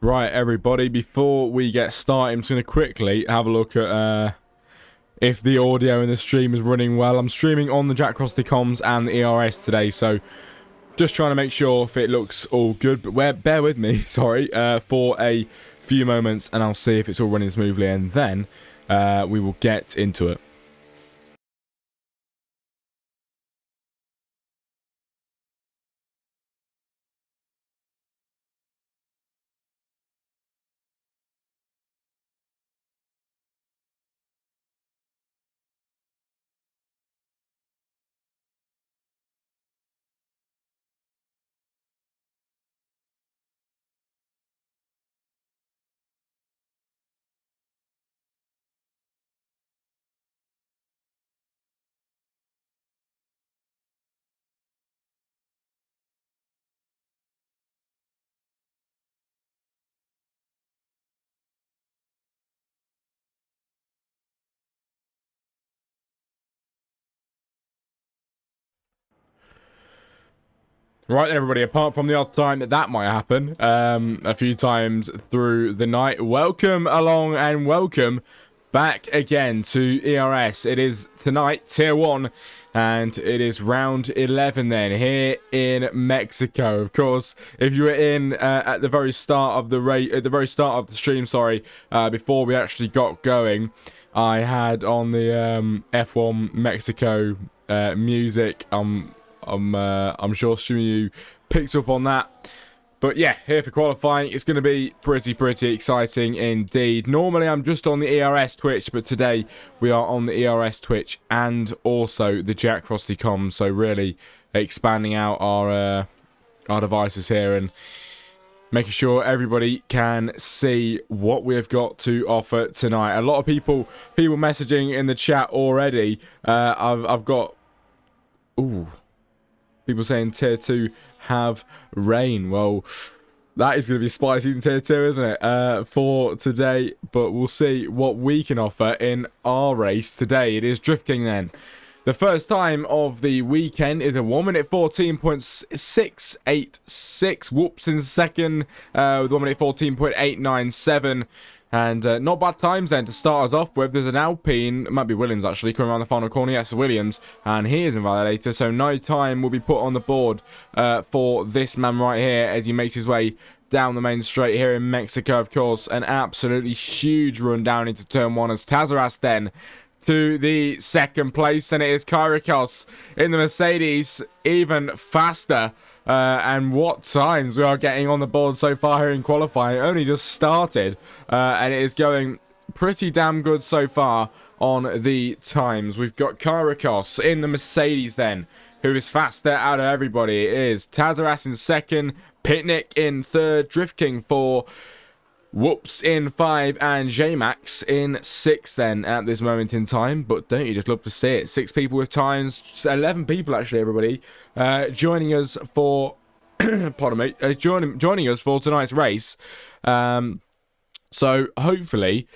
Right, everybody, before we get started, I'm just going to quickly have a look at if the audio in the stream is running well. I'm streaming on the Jack Cross the comms and the ERS today, so just trying to make sure if it looks all good. But bear with me, sorry, for a few moments, and I'll see if it's all running smoothly, and then we will get into it. Right then, everybody, apart from the odd time that might happen, a few times through the night, welcome along and welcome back again to ERS. It is tonight, Tier 1, and it is round 11 then, here in Mexico. Of course, if you were in at the very start of the stream, before we actually got going, I had on the F1 Mexico music. I'm sure some of you picked up on that. But yeah, here for qualifying. It's going to be pretty exciting indeed. Normally I'm just on the ERS Twitch, but today we are on the ERS Twitch and also the Jack Frosty comms. So really expanding out our devices here and making sure everybody can see what we've got to offer tonight. A lot of people messaging in the chat already. I've got people saying Tier 2 have rain. Well, that is going to be spicy in Tier 2, isn't it, for today? But we'll see what we can offer in our race today. It is Drift King then. The first time of the weekend is a 1 minute 14.686. Whoops in second with 1 minute 14.897. And not bad times then to start us off with. There's an Alpine, it might be Williams actually, coming around the final corner. Yes, Williams, and he is invalidated, so no time will be put on the board for this man right here as he makes his way down the main straight here in Mexico. Of course, an absolutely huge run down into turn 1 as Tazaras then to the second place, and it is Kyrikos in the Mercedes, even faster. And what times we are getting on the board so far here in qualifying. It only just started, and it is going pretty damn good so far on the times. We've got Kyrikos in the Mercedes then, who is faster out of everybody. It is Tazaras in second, Pitnick in third, Drift King 4, Whoops in 5, and J-Max in 6 then at this moment in time. But don't you just love to see it? 6 people with times, 11 people actually, everybody, joining us for, pardon me, joining us for tonight's race. So hopefully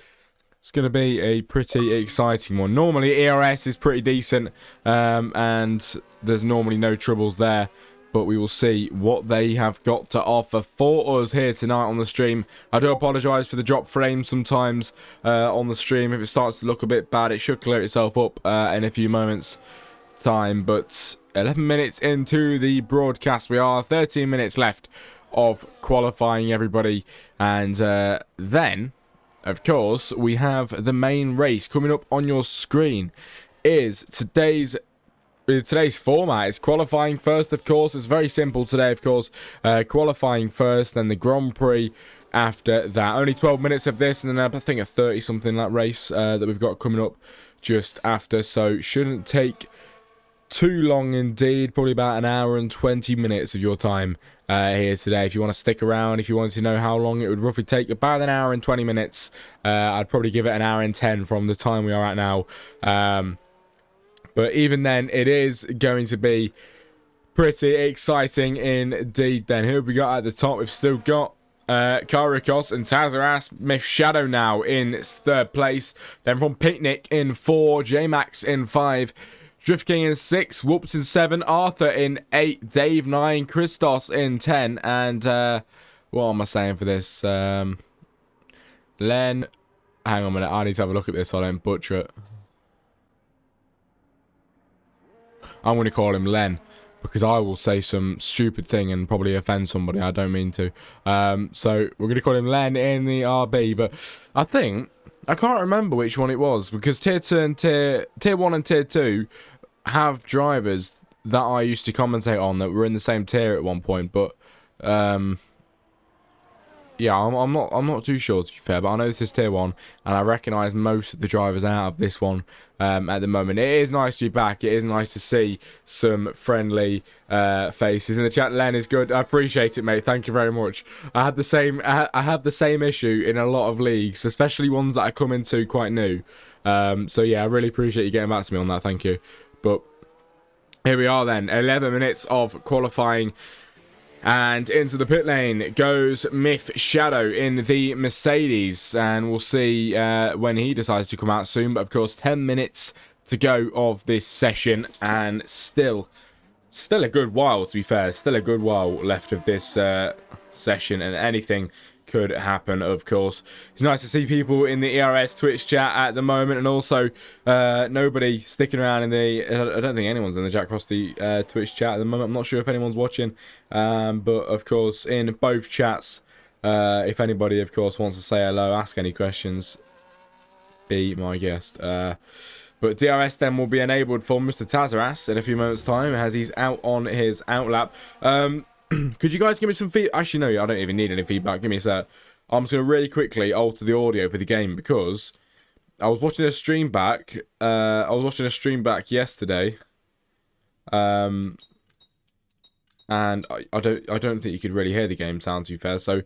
it's going to be a pretty exciting one. Normally ERS is pretty decent, and there's normally no troubles there. But we will see what they have got to offer for us here tonight on the stream. I do apologise for the drop frame sometimes on the stream. If it starts to look a bit bad, it should clear itself up in a few moments' time. But 11 minutes into the broadcast, we are 13 minutes left of qualifying, everybody. And then, of course, we have the main race coming up on your screen. Is today's format is qualifying first, of course. It's very simple today, of course. Qualifying first, then the Grand Prix after that. Only 12 minutes of this, and then I think a 30-something that race that we've got coming up just after. So shouldn't take too long indeed. Probably about an hour and 20 minutes of your time here today. If you want to stick around, if you want to know how long it would roughly take, about an hour and 20 minutes. I'd probably give it an hour and 10 from the time we are at now. But even then, it is going to be pretty exciting indeed then. Who have we got at the top? We've still got Kyrikos and Tazaras. Myth Shadow now in third place. Then from Picnic in 4, J-Max in 5, Drift King in 6, Whoops in 7, Arthur in 8, Dave 9, Christos in 10, and What am I saying for this? Len. Hang on a minute. I need to have a look at this so I don't butcher it. I'm going to call him Len, because I will say some stupid thing and probably offend somebody. I don't mean to. So we're going to call him Len in the RB. But I think, I can't remember which one it was, because Tier 2 and Tier 1 and Tier 2 have drivers that I used to commentate on that were in the same tier at one point. But yeah, I'm not too sure, to be fair, but I know this is Tier 1, and I recognise most of the drivers out of this one at the moment. It is nice to be back. It is nice to see some friendly faces in the chat. Len is good. I appreciate it, mate. Thank you very much. I had the same issue in a lot of leagues, especially ones that I come into quite new. So yeah, I really appreciate you getting back to me on that. Thank you. But here we are then. 11 minutes of qualifying. And into the pit lane goes Myth Shadow in the Mercedes. And we'll see when he decides to come out soon. But, of course, 10 minutes to go of this session. And still a good while, to be fair. Still a good while left of this session. And anything could happen, of course. It's nice to see people in the ERS Twitch chat at the moment. And also, nobody sticking around in the... I don't think anyone's in the Jack Frosty Twitch chat at the moment. I'm not sure if anyone's watching. But, of course, in both chats, if anybody, of course, wants to say hello, ask any questions, be my guest. But DRS then will be enabled for Mr. Tazaras in a few moments' time as he's out on his outlap. Could you guys give me some feedback? Actually, no, I don't even need any feedback. Give me a sec. I'm just going to really quickly alter the audio for the game because I was watching a stream back. Yesterday. And I don't think you could really hear the game sound, to be fair. So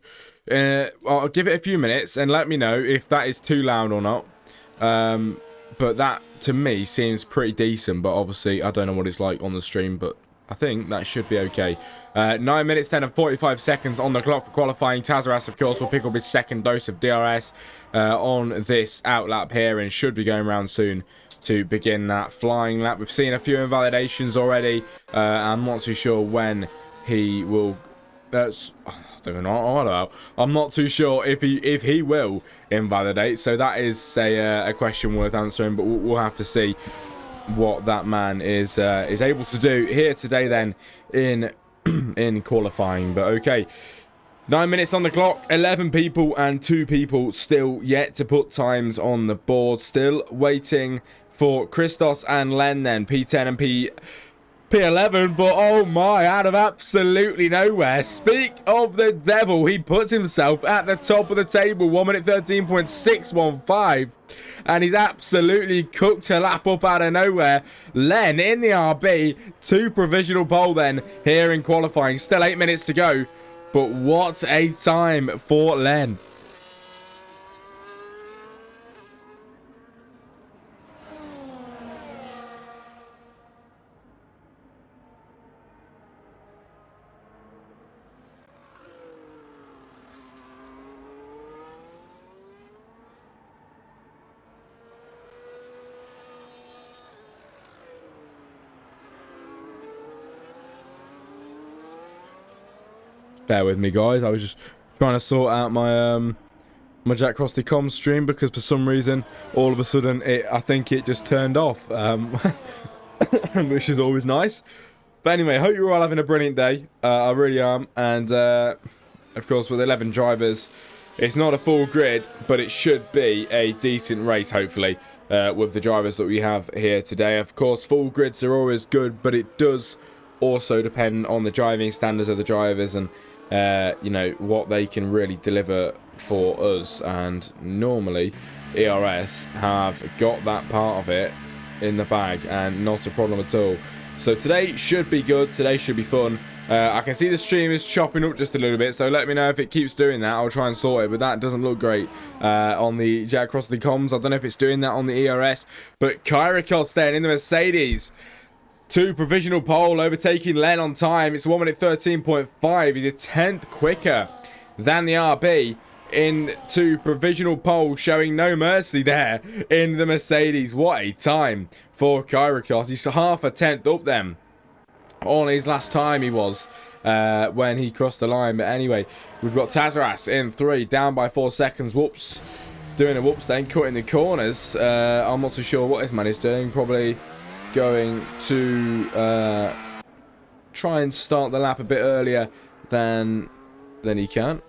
I'll give it a few minutes and let me know if that is too loud or not. But that, to me, seems pretty decent. But obviously, I don't know what it's like on the stream. But I think that should be okay. 9 minutes, 10 and 45 seconds on the clock for qualifying. Tazaras, of course, will pick up his second dose of DRS on this outlap here and should be going around soon to begin that flying lap. We've seen a few invalidations already. I'm not too sure when he will... I don't know. I'm not too sure if he will invalidate. So that is a question worth answering, but we'll have to see what that man is able to do here today then in qualifying. But okay, 9 minutes on the clock, 11 people and 2 people still yet to put times on the board. Still waiting for Christos and Len then, P10 and P11, but oh my, out of absolutely nowhere. Speak of the devil, he puts himself at the top of the table, 1 minute 13.615, and he's absolutely cooked a lap up out of nowhere. Len in the RB, 2 provisional pole then here in qualifying. Still 8 minutes to go, but what a time for Len. Bear with me, guys. I was just trying to sort out my my Jack Frosty comms stream because for some reason, all of a sudden, I think it just turned off, which is always nice. But anyway, I hope you're all having a brilliant day. I really am. And of course, with 11 drivers, it's not a full grid, but it should be a decent race, hopefully, with the drivers that we have here today. Of course, full grids are always good, but it does also depend on the driving standards of the drivers and you know, what they can really deliver for us. And normally ERS have got that part of it in the bag and not a problem at all. So today should be good. Today should be fun. I can see the stream is chopping up just a little bit, so let me know if it keeps doing that. I'll try and sort it, but that doesn't look great on the Jack Crossley comms. I don't know if it's doing that on the ERS, but Kyrikos then in the Mercedes. 2 provisional pole, overtaking Len on time. It's 1 minute 13.5. He's a 10th quicker than the RB into provisional pole, showing no mercy there in the Mercedes. What a time for Kyrikos. He's half a 10th up then on his last time he was. when he crossed the line. But anyway, we've got Tazaras in 3, down by 4 seconds. Whoops. Doing a whoops then, cutting the corners. I'm not too sure what this man is doing. Probably going to try and start the lap a bit earlier than he can.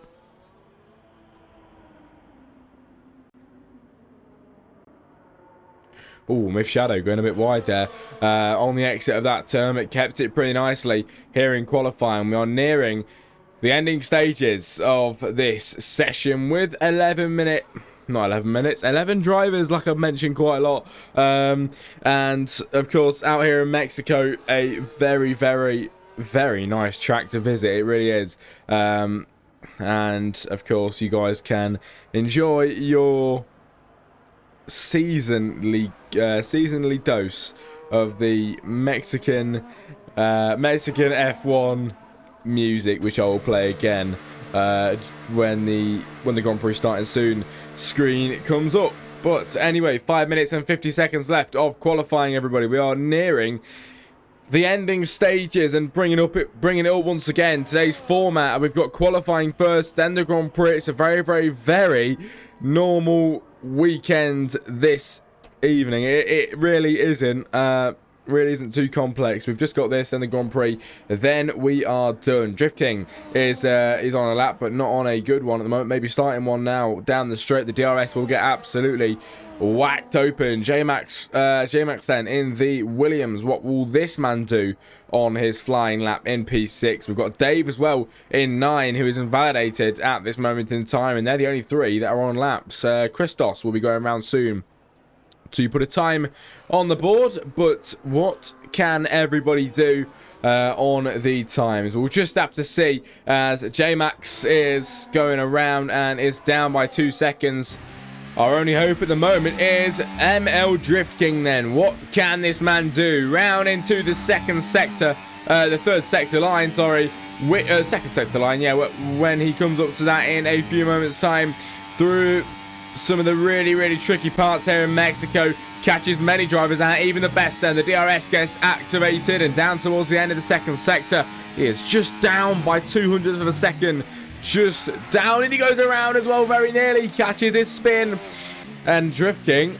Oh, Myth Shadow going a bit wide there. On the exit of that turn, it kept it pretty nicely here in qualifying. We are nearing the ending stages of this session with 11 drivers, like I've mentioned quite a lot. And, of course, out here in Mexico, a very, very, very nice track to visit. It really is. And, of course, you guys can enjoy your seasonally dose of the Mexican F1 music, which I will play again when the Grand Prix starting soon screen comes up. But anyway, 5 minutes and 50 seconds left of qualifying, everybody. We are nearing the ending stages and bringing it up once again. Today's format, we've got qualifying first, then the Grand Prix. It's a very, very, very normal weekend this evening. It really isn't too complex. We've just got this, then the Grand Prix, then we are done. Drift King is on a lap, but not on a good one at the moment. Maybe starting one now down the straight. The DRS will get absolutely whacked open. J-Max then in the Williams. What will this man do on his flying lap in P6? We've got Dave as well in 9, who is invalidated at this moment in time, and they're the only 3 that are on laps. Christos will be going around soon to put a time on the board, but what can everybody do on the times? We'll just have to see, as J-Max is going around and is down by 2 seconds. Our only hope at the moment is ML Drift King then. What can this man do? Round into the second sector, the third sector line, sorry. Second sector line, yeah, when he comes up to that in a few moments' time, through some of the really, really tricky parts here in Mexico, catches many drivers out, even the best then. The DRS gets activated, and down towards the end of the second sector, he is just down by 200th of a second. Just down, and he goes around as well, very nearly catches his spin. And Drift King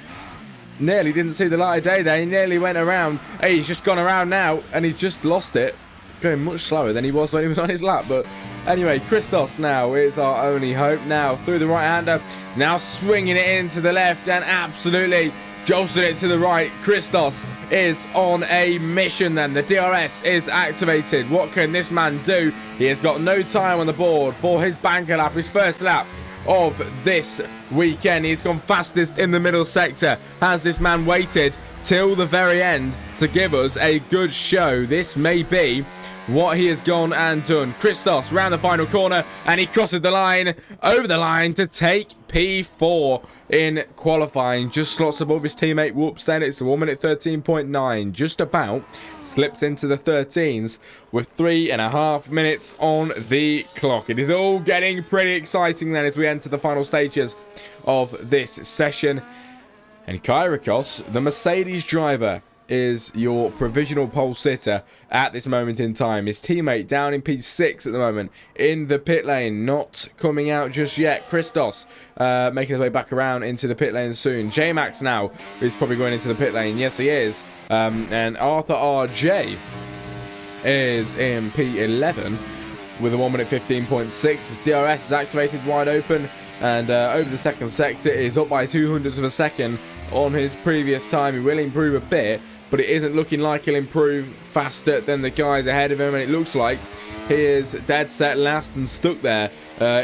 nearly didn't see the light of day there. He nearly went around. Hey, he's just gone around now, and he's just lost it. Going much slower than he was when he was on his lap. But anyway, Christos now is our only hope. Now through the right-hander, now swinging it into the left, and absolutely jolting it to the right. Christos is on a mission then. The DRS is activated. What can this man do? He has got no time on the board for his banker lap, his first lap of this weekend. He's gone fastest in the middle sector. Has this man waited till the very end to give us a good show? This may be what he has gone and done. Christos round the final corner, and he crosses the line, over the line to take P4 in qualifying. Just slots above his teammate. Whoops, then it's 1 minute 13.9. Just about slips into the 13s with 3.5 minutes on the clock. It is all getting pretty exciting then as we enter the final stages of this session. And Kyrikos, the Mercedes driver, is your provisional pole sitter at this moment in time. His teammate down in P6 at the moment in the pit lane, not coming out just yet. Christos making his way back around into the pit lane soon. J-Max now is probably going into the pit lane. Yes, he is. And Arthur RJ is in P11 with a 1 minute 15.6. His DRS is activated wide open, and over the second sector is up by 200th of a second on his previous time. He will improve a bit, but it isn't looking like he'll improve faster than the guys ahead of him, and it looks like he is dead set last and stuck there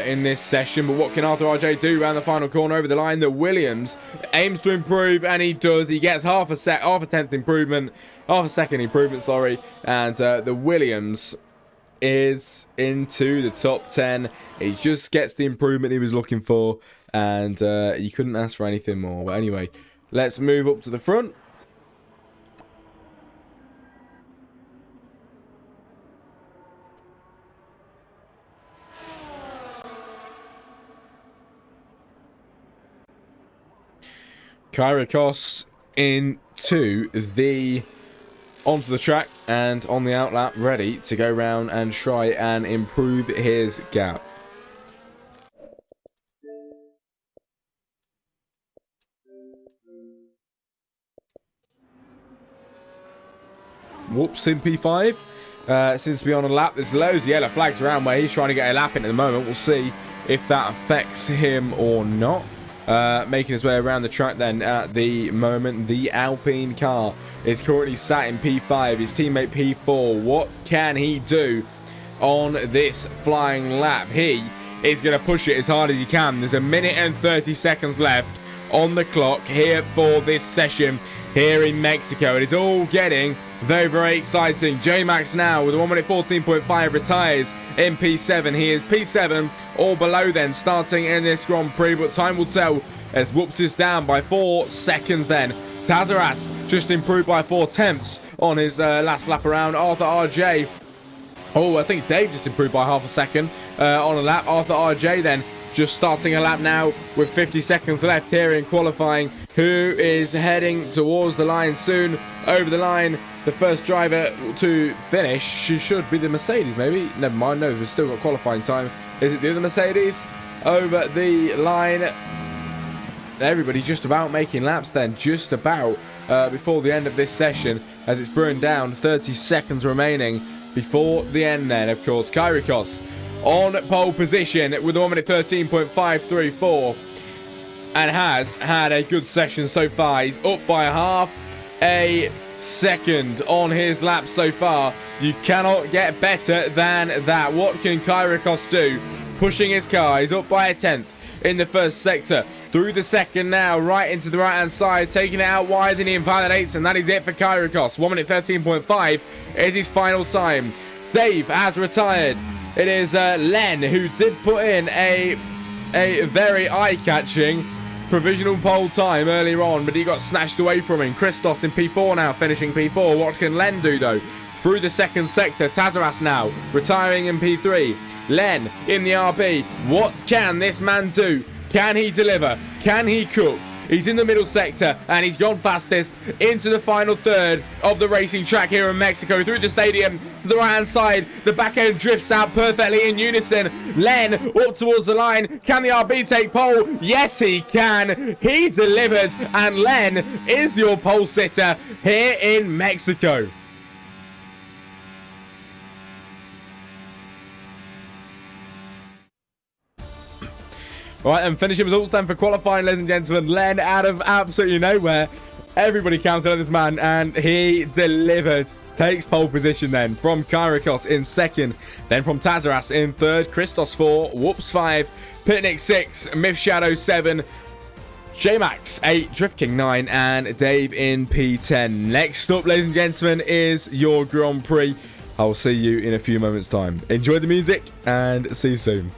in this session. But what can Arthur RJ do around the final corner over the line? The Williams aims to improve, and he does. He gets half a second improvement, sorry, and the Williams is into the top 10. He just gets the improvement he was looking for, and you couldn't ask for anything more. But anyway, let's move up to the front. Kyrikos into the onto the track and on the outlap, ready to go round and try and improve his gap. Whoops in P5. Seems to be on a lap. There's loads of yellow flags around where he's trying to get a lap in at the moment. We'll see if that affects him or not. Making his way around the track then at the moment. The Alpine car is currently sat in P5. His teammate P4. What can he do on this flying lap? He is going to push it as hard as he can. There's a minute and 30 seconds left on the clock here for this session here in Mexico. It is all getting very, very exciting. J-Max now with a 1 minute 14.5 retires in P7. He is P7 or below then starting in this Grand Prix, but time will tell as Whoops is down by 4 seconds then. Tazaras just improved by 4/10 on his last lap around. Arthur RJ, I think Dave just improved by half a second on a lap. Arthur RJ then just starting a lap now with 50 seconds left here in qualifying, who is heading towards the line soon. Over the line, the first driver to finish, she should be the Mercedes maybe. Never mind, no, we've still got qualifying time. Is it the other Mercedes? Over the line. Everybody just about making laps then, just about before the end of this session, as it's brewing down. 30 seconds remaining before the end then, of course. Kyrikos on pole position with a 1 minute 13.534 and has had a good session so far. He's up by half a second on his lap so far. You cannot get better than that. What can Kyrikos do? Pushing his car. He's up by a 10th in the first sector. Through the second now, right into the right-hand side, taking it out wide, and he invalidates, and that is it for Kyrikos. 1 minute 13.5 is his final time. Dave has retired. It is Len who did put in a very eye-catching provisional pole time earlier on, but he got snatched away from him. Christos in P4 now, finishing P4. What can Len do, though? Through the second sector, Tazaras now, retiring in P3. Len in the RB. What can this man do? Can he deliver? Can he cook? He's in the middle sector, and he's gone fastest into the final third of the racing track here in Mexico. Through the stadium to the right-hand side. The back end drifts out perfectly in unison. Len up towards the line. Can the RB take pole? Yes, he can. He delivered, and Len is your pole sitter here in Mexico. Right, and finishing results then for qualifying, ladies and gentlemen. Len out of absolutely nowhere. Everybody counted on this man, and he delivered. Takes pole position then from Kyrikos in second. Then from Tazaras in third. Christos 4. Whoops 5. Pitnick 6. Myth Shadow 7. J-Max 8. Drift King 9. And Dave in P10. Next up, ladies and gentlemen, is your Grand Prix. I'll see you in a few moments' time. Enjoy the music, and see you soon.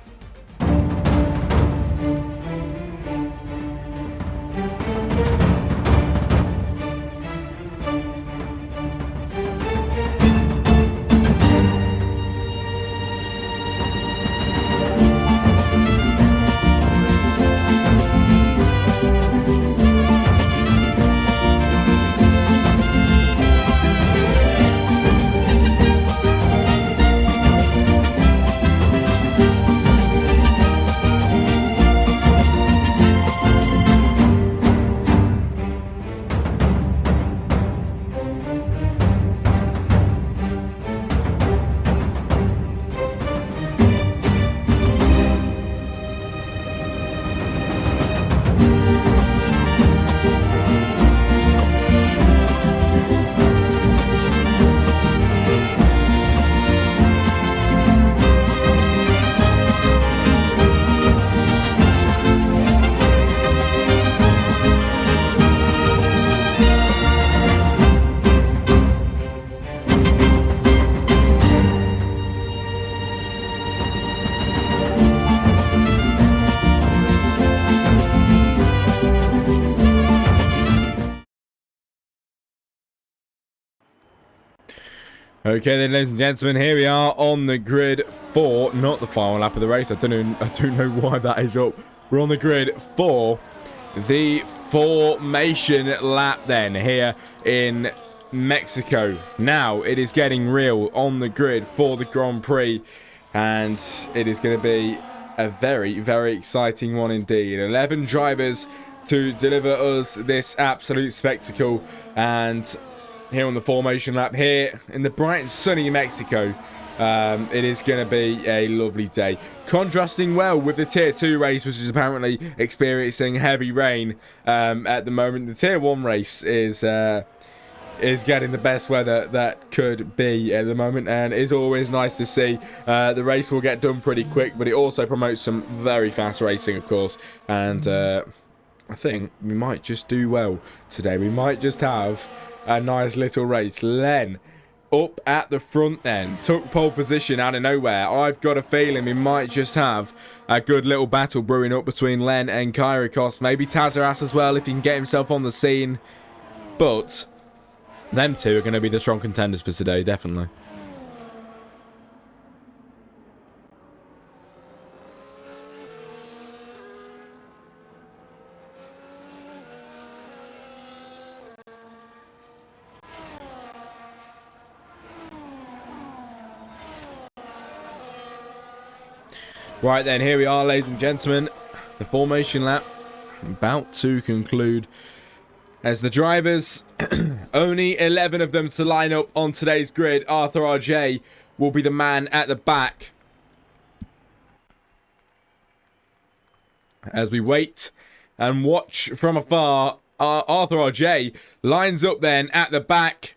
Okay then, ladies and gentlemen, here we are on the grid for, not the final lap of the race. I don't know why that is up. We're on the grid for the formation lap then here in Mexico. Now it is getting real on the grid for the Grand Prix, and it is going to be a very, very exciting one indeed. 11 drivers to deliver us this absolute spectacle, and here on the formation lap here in the bright and sunny Mexico, it is going to be a lovely day. Contrasting well with the Tier 2 race, which is apparently experiencing heavy rain at the moment. The Tier 1 race is getting the best weather that could be at the moment, and it's always nice to see. The race will get done pretty quick, but it also promotes some very fast racing, of course, and I think we might just do well today. We might just have a nice little race. Len up at the front then, took pole position out of nowhere. I've got a feeling we might just have a good little battle brewing up between Len and Kyrikos. Maybe Tazaras as well if he can get himself on the scene. But them two are going to be the strong contenders for today, definitely. Right then, here we are, ladies and gentlemen. The formation lap about to conclude as the drivers, only 11 of them to line up on today's grid. Arthur RJ will be the man at the back as we wait and watch from afar. Arthur RJ lines up then at the back.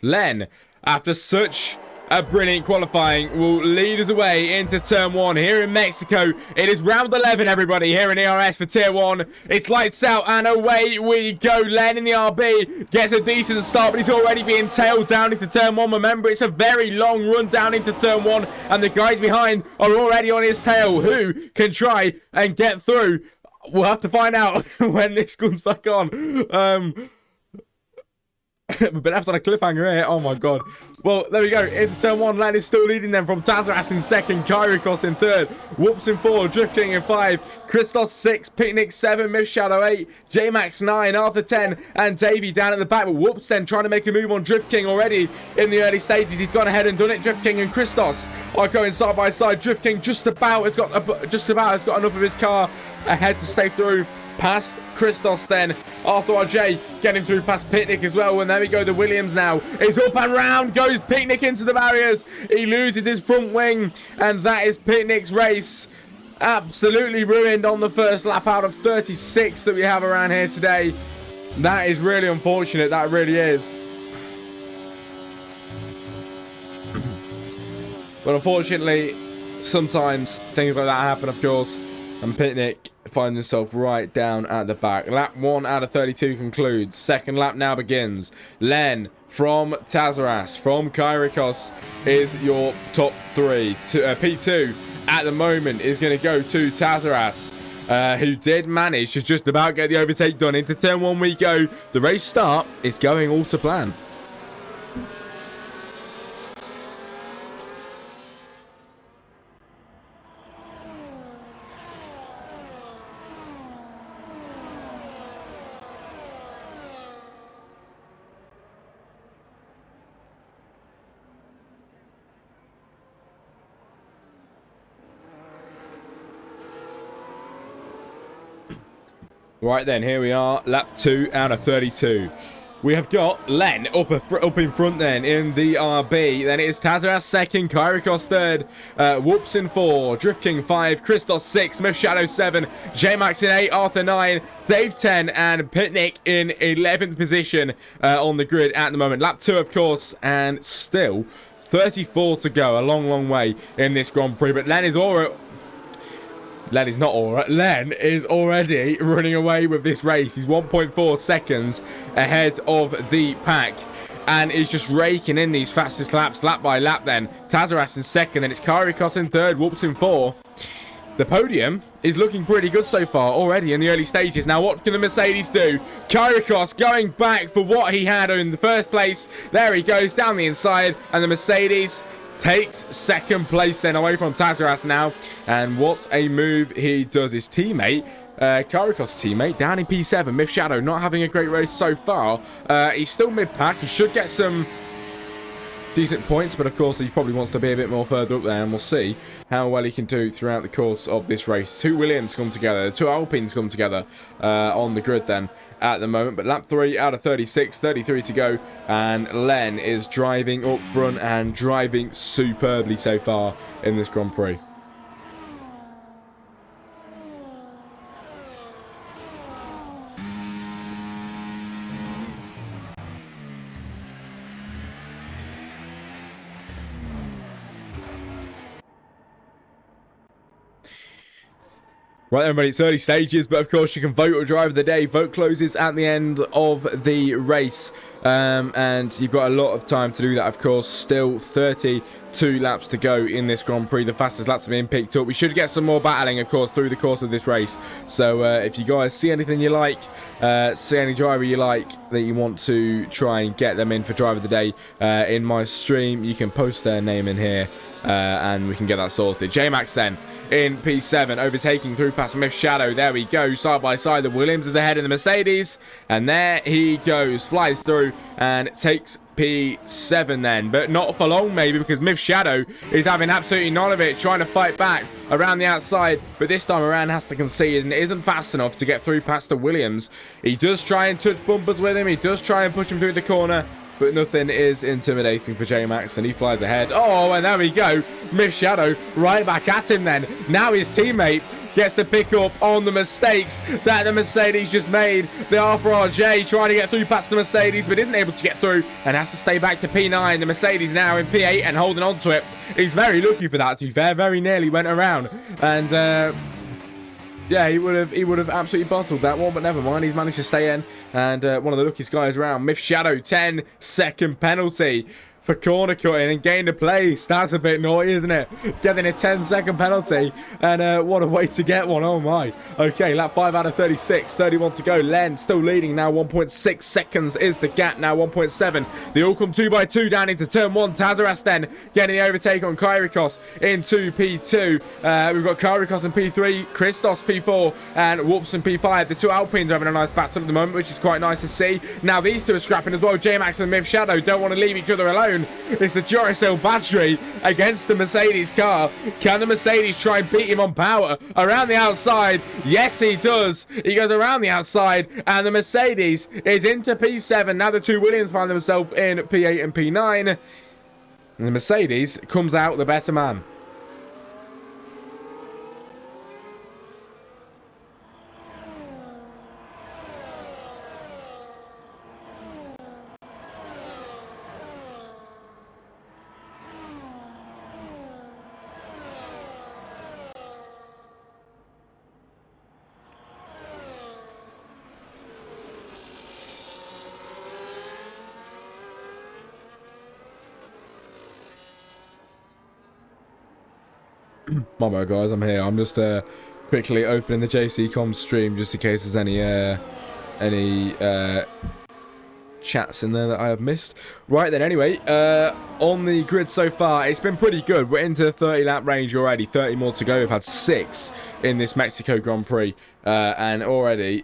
Len, after such a brilliant qualifying, will lead us away into turn 1 here in Mexico. It is round 11, everybody, here in ERS for tier 1. It's lights out and away we go. Len in the RB gets a decent start, but he's already being tailed down into turn 1. Remember, it's a very long run down into turn 1, and the guys behind are already on his tail. Who can try and get through? We'll have to find out when this comes back on. We've been left on a cliffhanger here. Oh my god. Well, there we go. Into turn 1. Len is still leading them from Tazaras in 2nd. Kyrikos in 3rd. Whoops in 4. Drift King in 5. Christos 6. Picnic 7. Miss Shadow 8. J-Max 9. Arthur 10. And Davey down at the back. But Whoops then trying to make a move on Drift King already in the early stages. He's gone ahead and done it. Drift King and Christos are going side by side. Drift King just about has got enough of his car ahead to stay through. Past Christos then. Arthur RJ getting through past Picnic as well. And there we go. The Williams now is up and round. Goes Picnic into the barriers. He loses his front wing. And that is Picnic's race. Absolutely ruined on the first lap out of 36 that we have around here today. That is really unfortunate. That really is. But unfortunately, sometimes things like that happen, of course. And Picnic finds himself right down at the back. Lap 1 out of 32 concludes. Second lap now begins. Len from Tazaras, from Kyrikos is your top 3. P2 at the moment is going to go to Tazaras, who did manage to just about get the overtake done. Into turn 1 we go. The race start is going all to plan. Right then, here we are, lap 2 out of 32. We have got Len up in front then in the RB. Then it is Tazaras 2nd, Kyrikos 3rd, Whoops in 4, Drift King 5, Christos 6, Smith Shadow 7, J-Max in 8, Arthur 9, Dave 10, and Picnic in 11th position on the grid at the moment. Lap 2, of course, and still 34 to go. A long, long way in this Grand Prix. But Len is already running away with this race. He's 1.4 seconds ahead of the pack and is just raking in these fastest laps, lap by lap then. Tazaras in 2nd, and it's Kyrikos in 3rd, Whoops in 4. The podium is looking pretty good so far already in the early stages. Now, what can the Mercedes do? Kyrikos going back for what he had in the first place. There he goes down the inside, and the Mercedes takes 2nd place then away from Tazaras now. And what a move he does. His teammate Karikos' teammate down in P7. Myth Shadow not having a great race so far. He's still mid-pack. He should get some decent points, but of course he probably wants to be a bit more further up there, and we'll see how well he can do throughout the course of this race. 2 Williams come together, 2 Alpines come together on the grid then at the moment, but lap 3 out of 36, 33 to go, and Len is driving up front and driving superbly so far in this Grand Prix. Right, everybody, it's early stages, but of course you can vote or driver of the day. Vote closes at the end of the race, and you've got a lot of time to do that, of course. Still 32 laps to go in this Grand Prix. The fastest laps are being picked up. We should get some more battling, of course, through the course of this race. So if you guys see anything you like, see any driver you like that you want to try and get them in for driver of the day in my stream, you can post their name in here, and we can get that sorted. J-Max then in P7, overtaking through past Myth Shadow. There we go, side by side. The Williams is ahead in the Mercedes, and there he goes, flies through and takes P7 then, but not for long maybe, because Myth Shadow is having absolutely none of it, trying to fight back around the outside, but this time around has to concede and isn't fast enough to get through past the Williams. He does try and touch bumpers with him, he does try and push him through the corner, but nothing is intimidating for J-Max, and he flies ahead. Oh, and there we go. Myth Shadow right back at him then. Now his teammate gets the pick up on the mistakes that the Mercedes just made. The R4RJ trying to get through past the Mercedes, but isn't able to get through and has to stay back to P9. The Mercedes now in P8 and holding on to it. He's very lucky for that, to be fair. Very nearly went around. And yeah, he would have absolutely bottled that one, but never mind. He's managed to stay in, and one of the luckiest guys around. Myth Shadow, 10-second penalty for corner cutting and gained a place. That's a bit naughty, isn't it? Getting a 10-second penalty, and what a way to get one. Oh my. Okay, lap 5 out of 36, 31 to go. Len still leading now. 1.6 seconds is the gap now. 1.7. They all come 2 by 2 down into turn 1. Tazaras then getting the overtake on Kyrikos into P2. We've got Kyrikos in P3, Christos P4, and Whoops in P5. The 2 Alpines are having a nice battle at the moment, which is quite nice to see. Now these two are scrapping as well. J-Max and Myth Shadow don't want to leave each other alone. It's the Duracell battery against the Mercedes car. Can the Mercedes try and beat him on power around the outside? Yes, he does. He goes around the outside, and the Mercedes is into P7. Now the 2 Williams find themselves in P8 and P9. And the Mercedes comes out the better man. My bad, guys, I'm here. I'm just quickly opening the JC.com stream just in case there's any chats in there that I have missed. Right then, anyway, on the grid so far, it's been pretty good. We're into the 30 lap range already. 30 more to go. We've had 6 in this Mexico Grand Prix, and already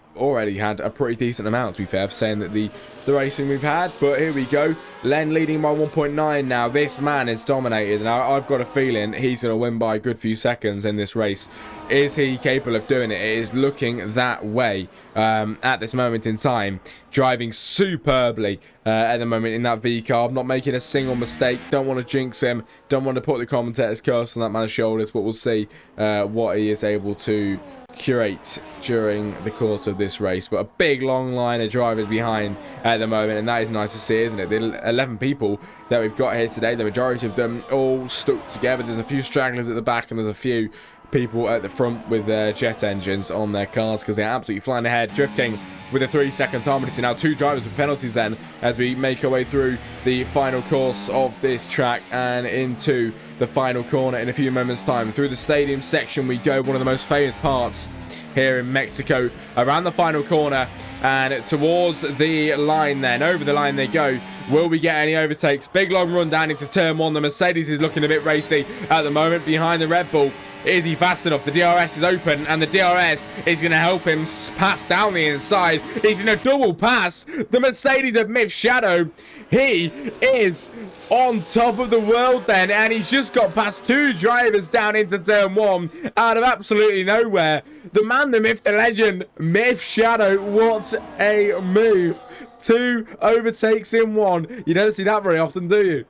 had a pretty decent amount, to be fair, for saying that the racing we've had. But here we go. Len leading by 1.9 now. This man is dominated, and I've got a feeling he's going to win by a good few seconds in this race. Is he capable of doing it? It is looking that way at this moment in time. Driving superbly at the moment in that V car. Not making a single mistake. Don't want to jinx him. Don't want to put the commentator's curse on that man's shoulders, but we'll see what he is able to curate during the course of this race. But a big long line of drivers behind at the moment, and that is nice to see, isn't it? The 11 people that we've got here today, the majority of them all stuck together. There's a few stragglers at the back, and there's a few people at the front with their jet engines on their cars, because they're absolutely flying ahead, drifting with a 3-second time. But it's now 2 drivers with penalties then, as we make our way through the final course of this track and into the final corner in a few moments time. Through the stadium section we go, one of the most famous parts here in Mexico, around the final corner and towards the line then. Over the line they go. Will we get any overtakes? Big long run down into turn 1. The Mercedes is looking a bit racy at the moment behind the Red Bull. Is he fast enough? The DRS is open, and the DRS is going to help him pass down the inside. He's going to double pass the Mercedes of Myth Shadow. He is on top of the world then, and he's just got past 2 drivers down into turn 1 out of absolutely nowhere. The man, the myth, the legend, Myth Shadow. What a move. 2 overtakes in 1. You don't see that very often, do you?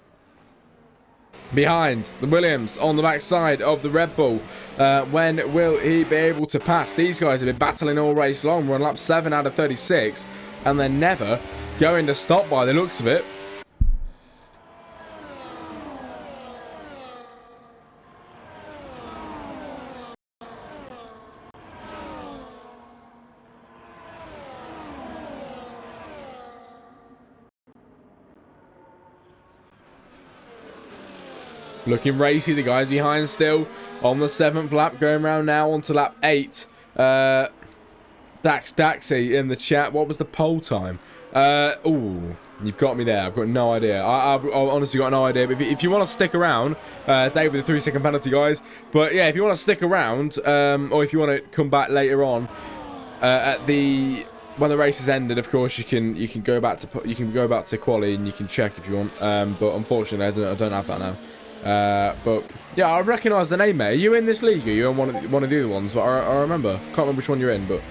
Behind the Williams on the backside of the Red Bull. When will he be able to pass? These guys have been battling all race long. We're on lap 7 out of 36, and they're never going to stop by the looks of it. Looking racy, the guys behind still on the 7th lap, going around now onto lap 8. Daxy in the chat, what was the pole time? Ooh, you've got me there. I've got no idea. I've honestly got no idea. But if you want to stick around, Dave with the 3-second penalty, guys. But yeah, if you want to stick around, or if you want to come back later on when the race has ended, of course you can go back to quali and you can check if you want. But unfortunately, I don't have that now. But yeah, I recognise the name, mate. Are you in this league? Are you in one of the other ones? But I remember. Can't remember which one you're in, but.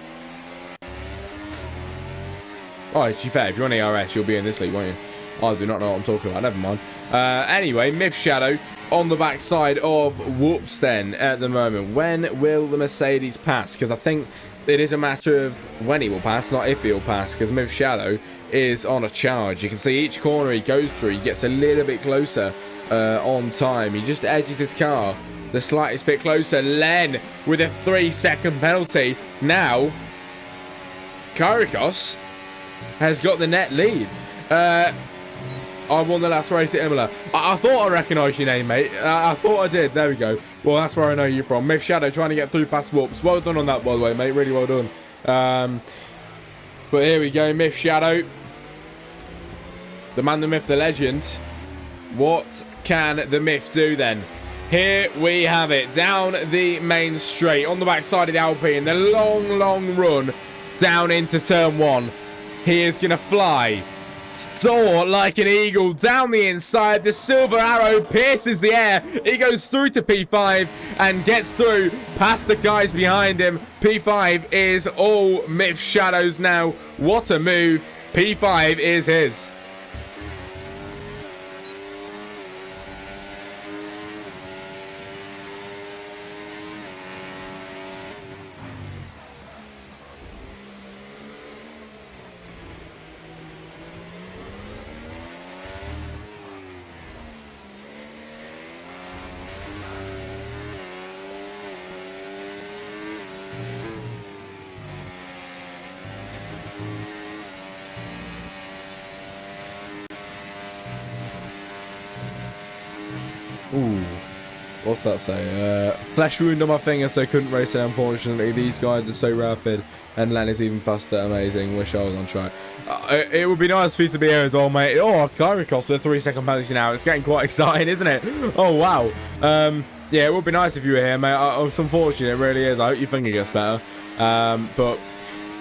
Oh, to be fair, if you're on ERS, you'll be in this league, won't you? I do not know what I'm talking about. Never mind. Anyway, Myth Shadow on the backside of Whoops then at the moment. When will the Mercedes pass? Because I think it is a matter of when he will pass, not if he will pass. Because Myth Shadow is on a charge. You can see each corner he goes through, he gets a little bit closer on time. He just edges his car the slightest bit closer. Len with a 3-second penalty. Now, Kyrikos has got the net lead. I won the last race at Imola. I thought I recognised your name, mate. I thought I did. There we go. Well, that's where I know you from. Myth Shadow trying to get through past Whoops. Well done on that, by the way, mate. Really well done. But here we go, Myth Shadow. The man, the myth, the legend. What can the myth do then? Here we have it. Down the main straight. On the backside of the Alpine. The long run down into turn 1. He is going to fly. Soar like an eagle down the inside. The silver arrow pierces the air. He goes through to P5 and gets through past the guys behind him. P5 is all Myth Shadows now. What a move. P5 is his. Ooh, what's that say? Flesh wound on my finger, so couldn't race it, unfortunately. These guys are so rapid, and Len is even faster. Amazing. Wish I was on track. It would be nice for you to be here as well, mate. Oh, Kyrikos with a 3-second penalty now. It's getting quite exciting, isn't it? Oh, wow. Yeah, it would be nice if you were here, mate. It's unfortunate, it really is. I hope your finger gets better. But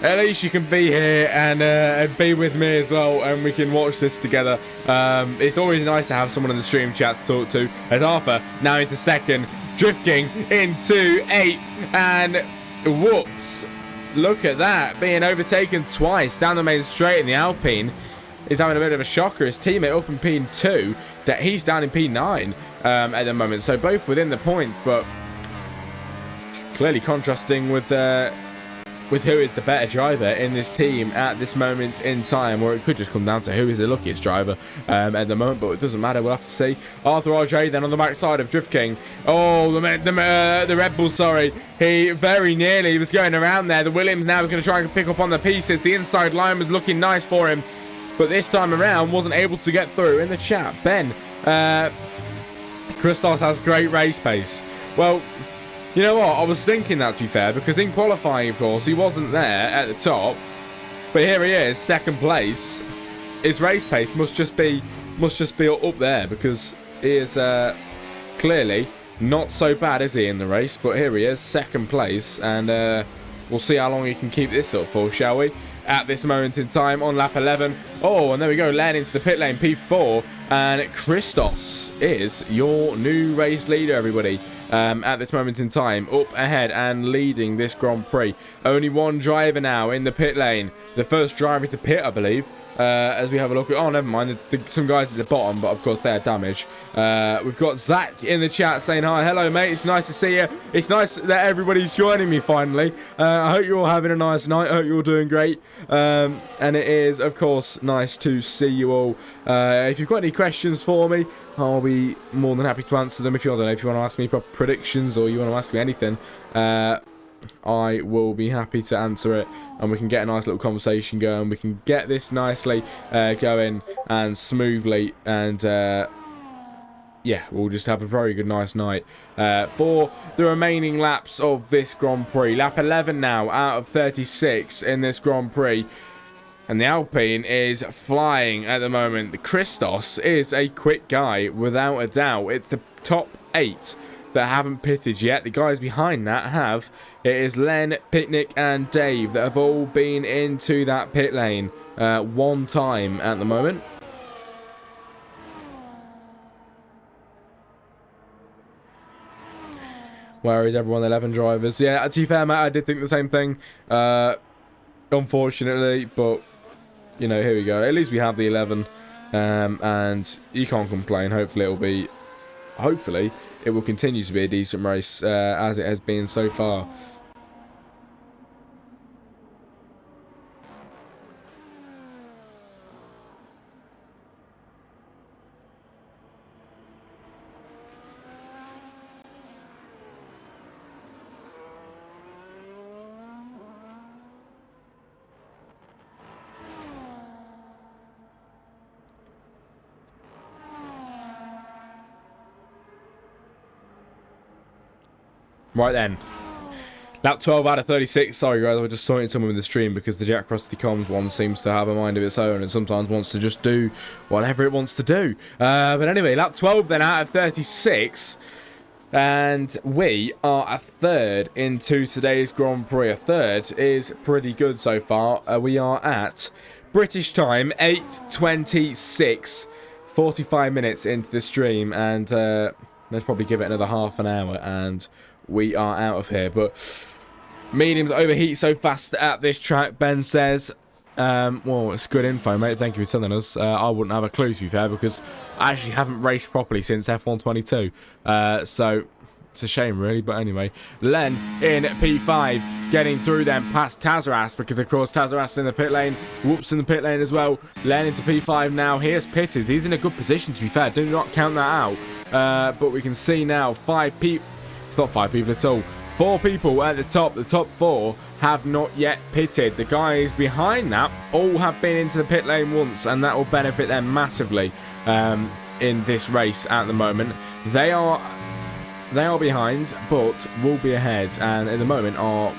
at least you can be here and be with me as well, and we can watch this together. It's always nice to have someone in the stream chat to talk to. As Arthur now into 2nd, Drift King into 8th, and whoops, look at that, being overtaken twice down the main straight in the Alpine. He's having a bit of a shocker. His teammate up in P2, that he's down in P9 at the moment, so both within the points, but clearly contrasting with who is the better driver in this team at this moment in time, or it could just come down to who is the luckiest driver at the moment, but it doesn't matter, we'll have to see. Arthur RJ then on the backside of Drift King. Oh, the Red Bull, sorry. He very nearly was going around there. The Williams now is going to try and pick up on the pieces. The inside line was looking nice for him, but this time around wasn't able to get through. In the chat, Ben, Christos has great race pace. Well, you know what? I was thinking that, to be fair, because in qualifying, of course, he wasn't there at the top, but here he is, 2nd place. His race pace must just be up there, because he is clearly Not so bad, is he, in the race? But here he is, second place, and we'll see how long he can keep this up for, shall we? At this moment in time on lap 11. Oh, and there we go, Len into the pit lane, P4, and Christos is your new race leader, everybody. At this moment in time, up ahead and leading this Grand Prix. Only one driver now in the pit lane. The first driver to pit, I believe. As we have a look at... Oh, never mind. Some guys at the bottom, but of course they're damaged. We've got Zach in the chat saying hi. Hello, mate. It's nice to see you. It's nice that everybody's joining me finally. I hope you're all having a nice night. I hope you're all doing great. And it is, of course, nice to see you all. If you've got any questions for me, I'll be more than happy to answer them. If you, I don't know, if you want to ask me predictions or you want to ask me anything, I will be happy to answer it, and we can get a nice little conversation going. We can get this nicely going and smoothly, and yeah, we'll just have a very good, nice night for the remaining laps of this Grand Prix. Lap 11 now out of 36 in this Grand Prix. And the Alpine is flying at the moment. The Christos is a quick guy, without a doubt. It's the top 8 that haven't pitted yet. The guys behind that have. It is Len, Picnic, and Dave that have all been into that pit lane one time at the moment. Where is everyone? 11 drivers. Yeah, to be fair, mate, I did think the same thing. Unfortunately, but... you know, here we go. At least we have the 11, and you can't complain. Hopefully it will continue to be a decent race as it has been so far. Right then, lap 12 out of 36. Sorry guys, I was just sorting someone with the stream because the Jack Cross the Comms one seems to have a mind of its own and sometimes wants to just do whatever it wants to do. But anyway, lap 12 then out of 36. And we are a third into today's Grand Prix. A third is pretty good so far. We are at British time, 8:26. 45 minutes into the stream, and let's probably give it another half an hour and we are out of here. But mediums overheat so fast at this track, Ben says. Well, it's good info, mate. Thank you for telling us. I wouldn't have a clue, to be fair, because I actually haven't raced properly since F1 22. So it's a shame, really. But anyway, Len in P5, getting through them past Tazaras, because, of course, Tazaras in the pit lane. Whoops in the pit lane as well. Len into P5 now. Here's pitted. He's in a good position, to be fair. Do not count that out. But we can see now 5 people. It's not 5 people at all. 4 people at the top. The top 4 have not yet pitted. The guys behind that all have been into the pit lane once, and that will benefit them massively in this race at the moment. They are behind, but will be ahead, and at the moment are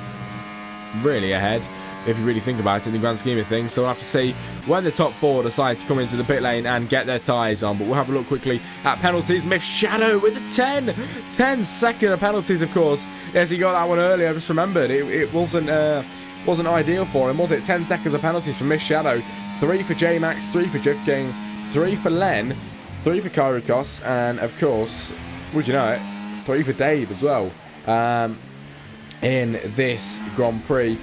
really ahead if you really think about it in the grand scheme of things. So we'll have to see when the top 4 decide to come into the pit lane and get their tyres on. But we'll have a look quickly at penalties. Myth Shadow with a 10-second penalties, of course. Yes, he got that one earlier. I just remembered it wasn't ideal for him, was it? 10 seconds of penalties from Myth Shadow. 3 for J-Max, 3 for Drifting, 3 for Len, 3 for Kyrikos, and of course, would you know it, 3 for Dave as well in this Grand Prix.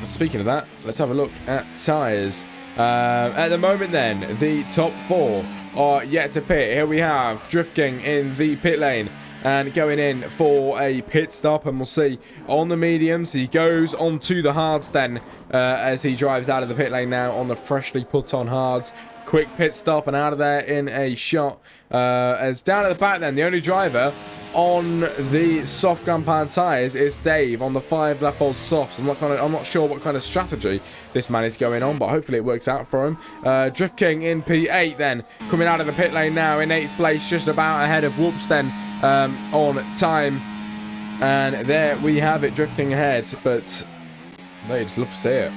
Speaking of that, let's have a look at tyres. At the moment then, the top 4 are yet to pit. Here we have Drifting in the pit lane and going in for a pit stop, and we'll see on the mediums. He goes onto the hards then as he drives out of the pit lane now on the freshly put on hards. Quick pit stop and out of there in a shot. As down at the back then, the only driver on the soft compound tyres is Dave on the 5-lap-old softs. I'm not sure what kind of strategy this man is going on, but hopefully it works out for him. Drift King in P8 then, coming out of the pit lane now in 8th place, just about ahead of Whoops then on time. And there we have it, drifting ahead, but they just love to see it.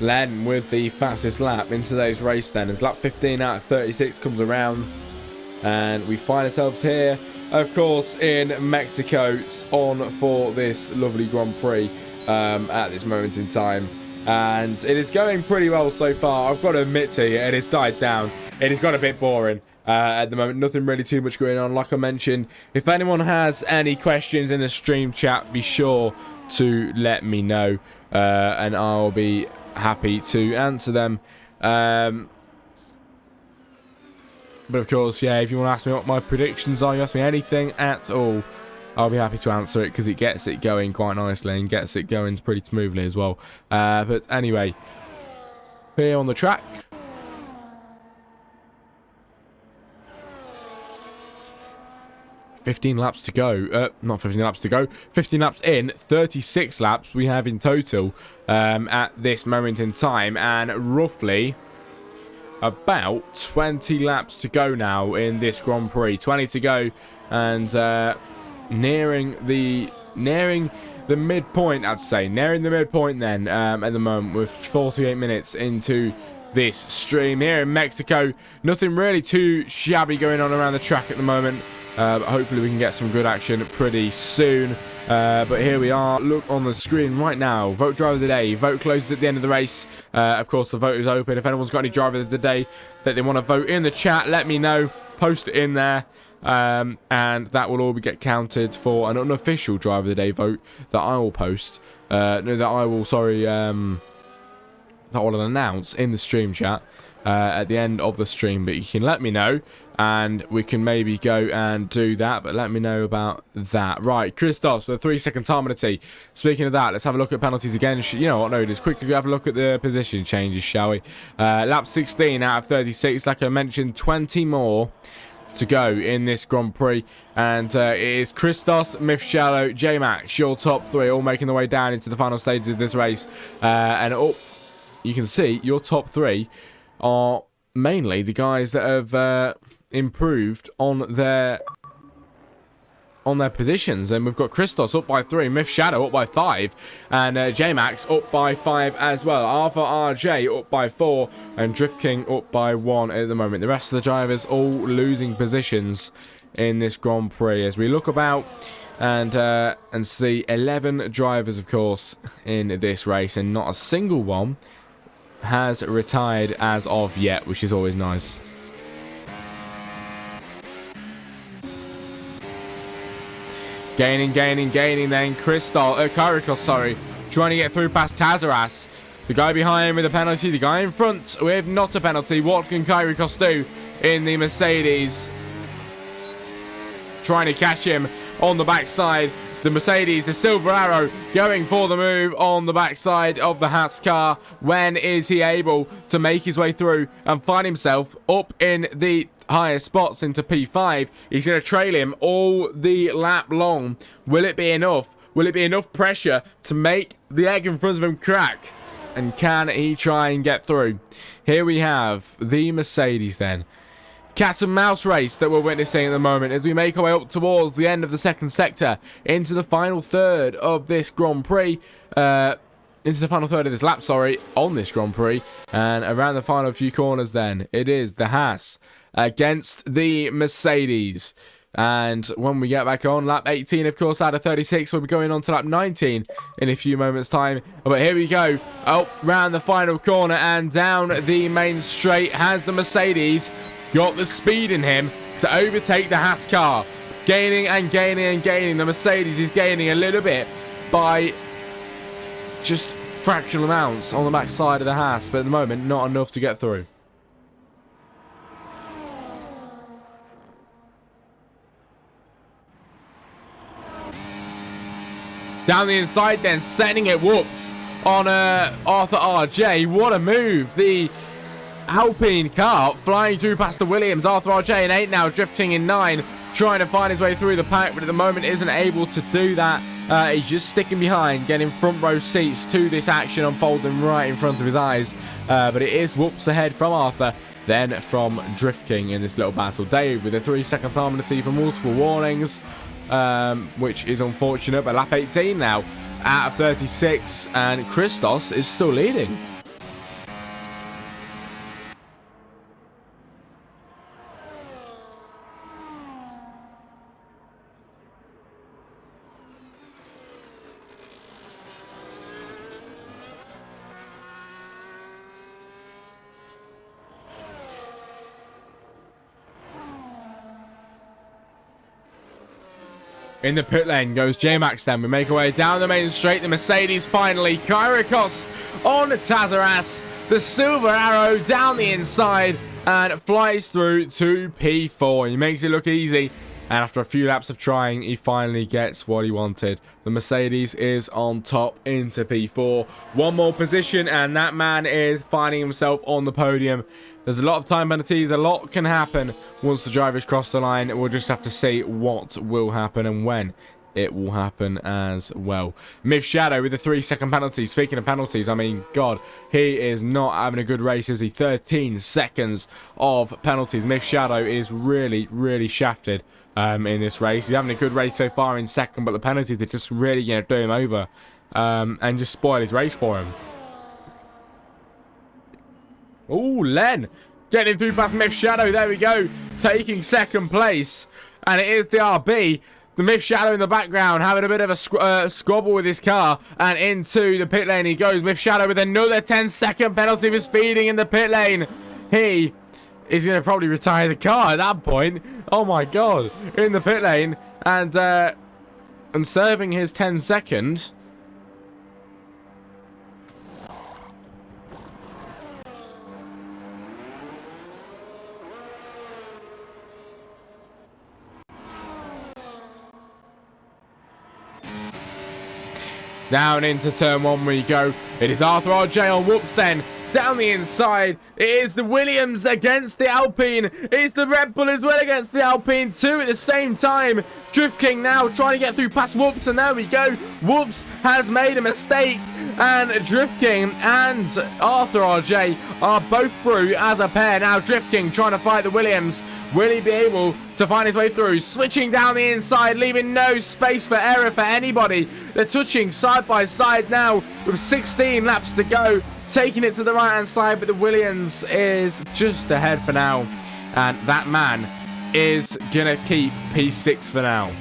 Len with the fastest lap in today's race then, as lap 15 out of 36 comes around. And we find ourselves here, of course, in Mexico on for this lovely Grand Prix at this moment in time. And it is going pretty well so far. I've got to admit to you, it has died down. It has got a bit boring at the moment. Nothing really too much going on. Like I mentioned, if anyone has any questions in the stream chat, be sure to let me know. And I'll be happy to answer them. But of course, yeah, if you want to ask me what my predictions are, you ask me anything at all, I'll be happy to answer it, because it gets it going quite nicely and gets it going pretty smoothly as well. But anyway, here on the track, $15 laps to go. Not 15 laps to go. 15 laps in. 36 laps we have in total at this moment in time, and roughly about 20 laps to go now in this Grand Prix. 20 to go, and nearing the midpoint, I'd say. Nearing the midpoint then at the moment, with 48 minutes into this stream here in Mexico. Nothing really too shabby going on around the track at the moment. Hopefully we can get some good action pretty soon. But here we are. Look on the screen right now. Vote driver of the day. Vote closes at the end of the race. Of course, the vote is open. If anyone's got any driver of the day that they want to vote in the chat, let me know. Post it in there. And that will all get counted for an unofficial driver of the day vote that I will post. That I will announce in the stream chat at the end of the stream. But you can let me know, and we can maybe go and do that. But let me know about that. Right, Christos, the 3-second time penalty. Speaking of that, let's have a look at penalties again. You know what? No, just quickly have a look at the position changes, shall we? Lap 16 out of 36. Like I mentioned, 20 more to go in this Grand Prix, and it is Christos, Mifshallow, J-Max, your top three, all making their way down into the final stages of this race. And you can see your top three are mainly the guys that have improved on their positions. And we've got Christos up by 3, Myth Shadow up by 5, and J-Max up by 5 as well. Arthur RJ up by 4, and Drift King up by 1 at the moment. The rest of the drivers all losing positions in this Grand Prix, as we look about and see 11 drivers, of course, in this race, and not a single one has retired as of yet, which is always nice. Gaining then Kyrikos, sorry, trying to get through past Tazaras. The guy behind with a penalty, the guy in front with not a penalty. What can Kyrikos do in the Mercedes? Trying to catch him on the backside. The Mercedes, the Silver Arrow, going for the move on the backside of the Haas car. When is he able to make his way through and find himself up in the higher spots into P5? He's going to trail him all the lap long. Will it be enough? Will it be enough pressure to make the egg in front of him crack? And can he try and get through? Here we have the Mercedes then. Cat and mouse race that we're witnessing at the moment as we make our way up towards the end of the second sector into the final third of this Grand Prix. Into the final third of this lap, sorry, on this Grand Prix. And around the final few corners then, it is the Haas against the Mercedes. And when we get back on, lap 18, of course, out of 36, we'll be going on to lap 19 in a few moments' time. But here we go. Oh, round the final corner and down the main straight has the Mercedes got the speed in him to overtake the Haas car. Gaining and gaining and gaining. The Mercedes is gaining a little bit by just fractional amounts on the back side of the Haas. But at the moment, not enough to get through. Down the inside then, setting it whoops on Arthur RJ. What a move. The Alpine car flying through past the Williams. Arthur RJ in 8 now, drifting in 9, trying to find his way through the pack, but at the moment isn't able to do that. He's just sticking behind, getting front row seats to this action unfolding right in front of his eyes. But it is whoops ahead from Arthur, then from Drift King in this little battle. Dave with a 3-second time penalty for multiple warnings, which is unfortunate. But lap 18 now out of 36, and Christos is still leading. In the pit lane goes J-Max then. We make our way down the main straight. The Mercedes finally. Kyrikos on Tazaras. The silver arrow down the inside and flies through to P4. He makes it look easy. And after a few laps of trying, he finally gets what he wanted. The Mercedes is on top into P4. One more position and that man is finding himself on the podium. There's a lot of time penalties. A lot can happen once the drivers cross the line. We'll just have to see what will happen and when it will happen as well. Myth Shadow with a 3-second penalty. Speaking of penalties, I mean, God, he is not having a good race, is he? 13 seconds of penalties. Myth Shadow is really, really shafted in this race. He's having a good race so far in second, but the penalties are just really going to do him over and just spoil his race for him. Oh, Len getting through past Myth Shadow. There we go. Taking second place. And it is the RB. The Myth Shadow in the background having a bit of a squabble with his car. And into the pit lane he goes. Myth Shadow with another 10-second penalty for speeding in the pit lane. He is going to probably retire the car at that point. Oh my God. In the pit lane. And serving his 10-second. Down into turn 1 we go. It is Arthur RJ on whoops then. Down the inside. It is the Williams against the Alpine. It's the Red Bull as well against the Alpine. Two at the same time. Drift King now trying to get through past Whoops. And there we go. Whoops has made a mistake. And Drift King and Arthur RJ are both through as a pair. Now Drift King trying to fight the Williams. Will he be able to find his way through? Switching down the inside, leaving no space for error for anybody. They're touching side by side now with 16 laps to go. Taking it to the right-hand side, but the Williams is just ahead for now. And that man is going to keep P6 for now.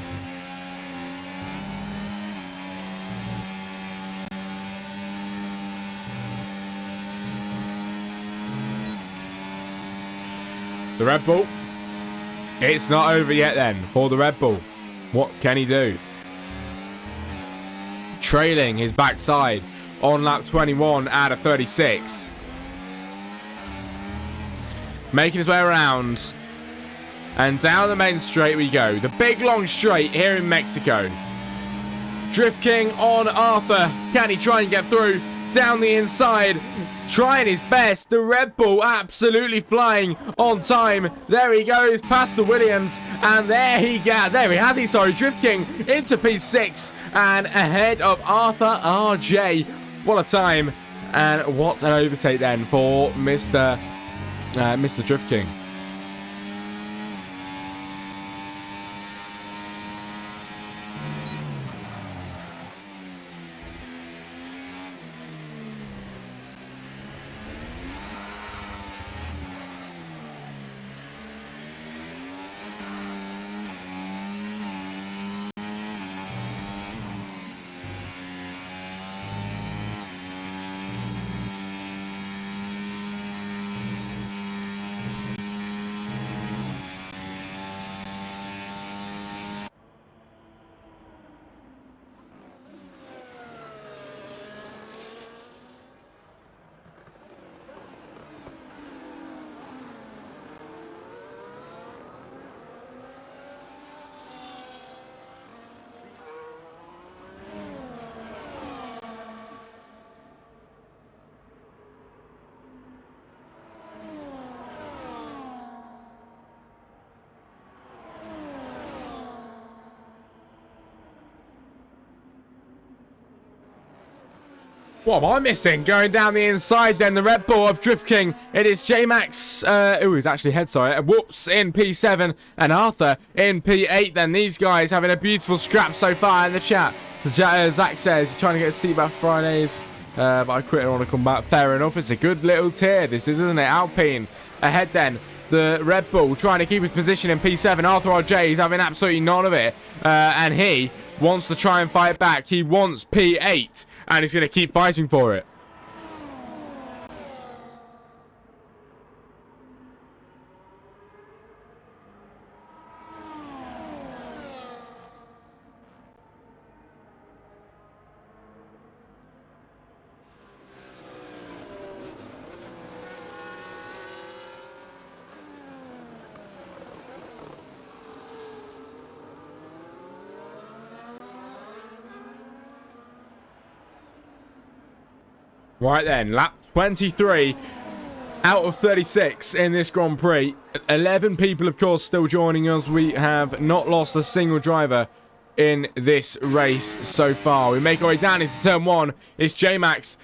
The Red Bull. It's not over yet then for the Red Bull. What can he do? Trailing his backside on lap 21 out of 36. Making his way around. And down the main straight we go. The big long straight here in Mexico. Drift King on Arthur. Can he try and get through? Down the inside. Trying his best. The Red Bull absolutely flying on time. There he goes past the Williams. And there he has. Drift King into P6. And ahead of Arthur RJ. What a time. And what an overtake then for Mr. Drift King. What am I missing? Going down the inside then, the Red Bull of Drift King. It is J-Max, he's actually head, sorry. Whoops in P7 and Arthur in P8 then. These guys having a beautiful scrap so far in the chat. Zach says he's trying to get a seat back Fridays, but I quit and want to come back. Fair enough, it's a good little tier this is, isn't it? Alpine ahead then. The Red Bull trying to keep his position in P7. Arthur RJ is having absolutely none of it. And he wants to try and fight back. He wants P8. And he's going to keep fighting for it. Right then, lap 23 out of 36 in this Grand Prix. 11 people, of course, still joining us. We have not lost a single driver in this race so far. We make our way down into turn 1. It's J-Max,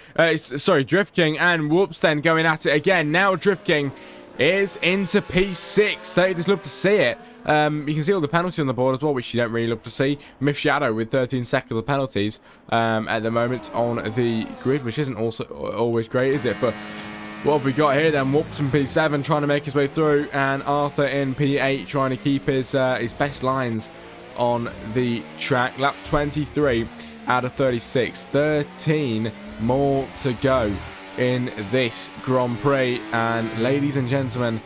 Drift King and Whoops then going at it again. Now Drift King is into P6. They just love to see it. You can see all the penalties on the board as well, which you don't really love to see. Myth Shadow with 13 seconds of penalties at the moment on the grid, which isn't also always great, is it? But what have we got here then? Whoops in P7 trying to make his way through, and Arthur in P8 trying to keep his best lines on the track. Lap 23 out of 36. 13 more to go in this Grand Prix, and ladies and gentlemen,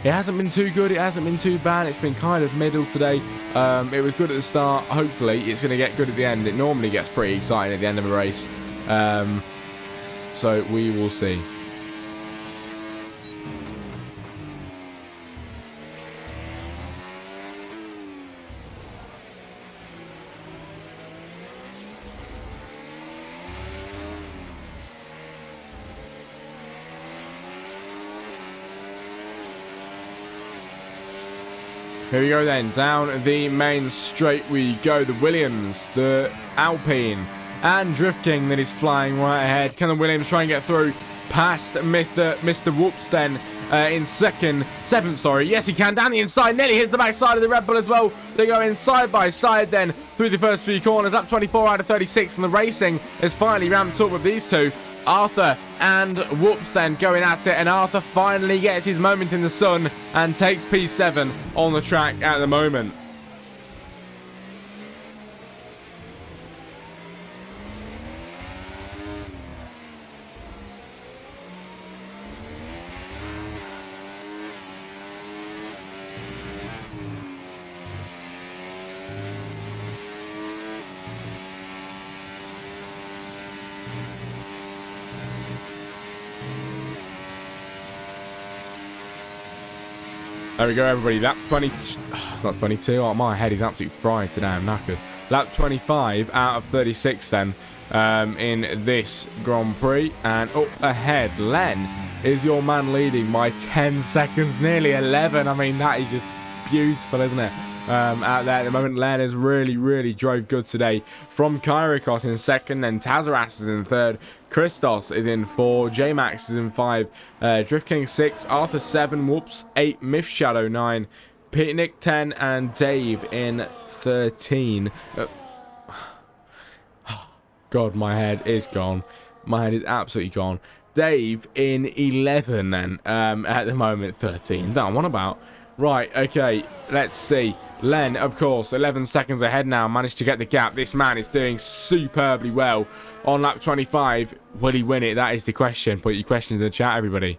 it hasn't been too good, it hasn't been too bad, it's been kind of middle today. It was good at the start, hopefully it's going to get good at the end. It normally gets pretty exciting at the end of a race, so we will see. Here we go then, down the main straight we go. The Williams, the Alpine, and Drift King that is flying right ahead. Can the Williams try and get through past Mr. Whoops then in seventh, sorry. Yes, he can, down the inside, nearly hits the back side of the Red Bull as well. They go in side by side then through the first few corners. Up 24 out of 36, and the racing is finally ramped up with these two. Arthur and Whoops then going at it, and Arthur finally gets his moment in the sun and takes P7 on the track at the moment. There we go, everybody. Lap 20. It's not 22. Oh, my head is absolutely fried today. I'm knackered. Lap 25 out of 36 then in this Grand Prix. And up ahead, Len is your man leading by 10 seconds, nearly 11. I mean, that is just beautiful, isn't it? Out there at the moment, Len has really drove good today. From Kyrikos in second, then Tazaras is in third, Christos is in 4, J-Max is in 5, Drift King 6, Arthur 7, Whoops 8, Myth Shadow 9, Pitnick 10, and Dave in 13. God, my head is gone. My head is absolutely gone. Dave in 11 then, at the moment, 13. That I'm on about. Right, okay, let's see. Len, of course, 11 seconds ahead now, managed to get the gap. This man is doing superbly well on lap 25. Will he win it? That is the question. Put your questions in the chat, everybody.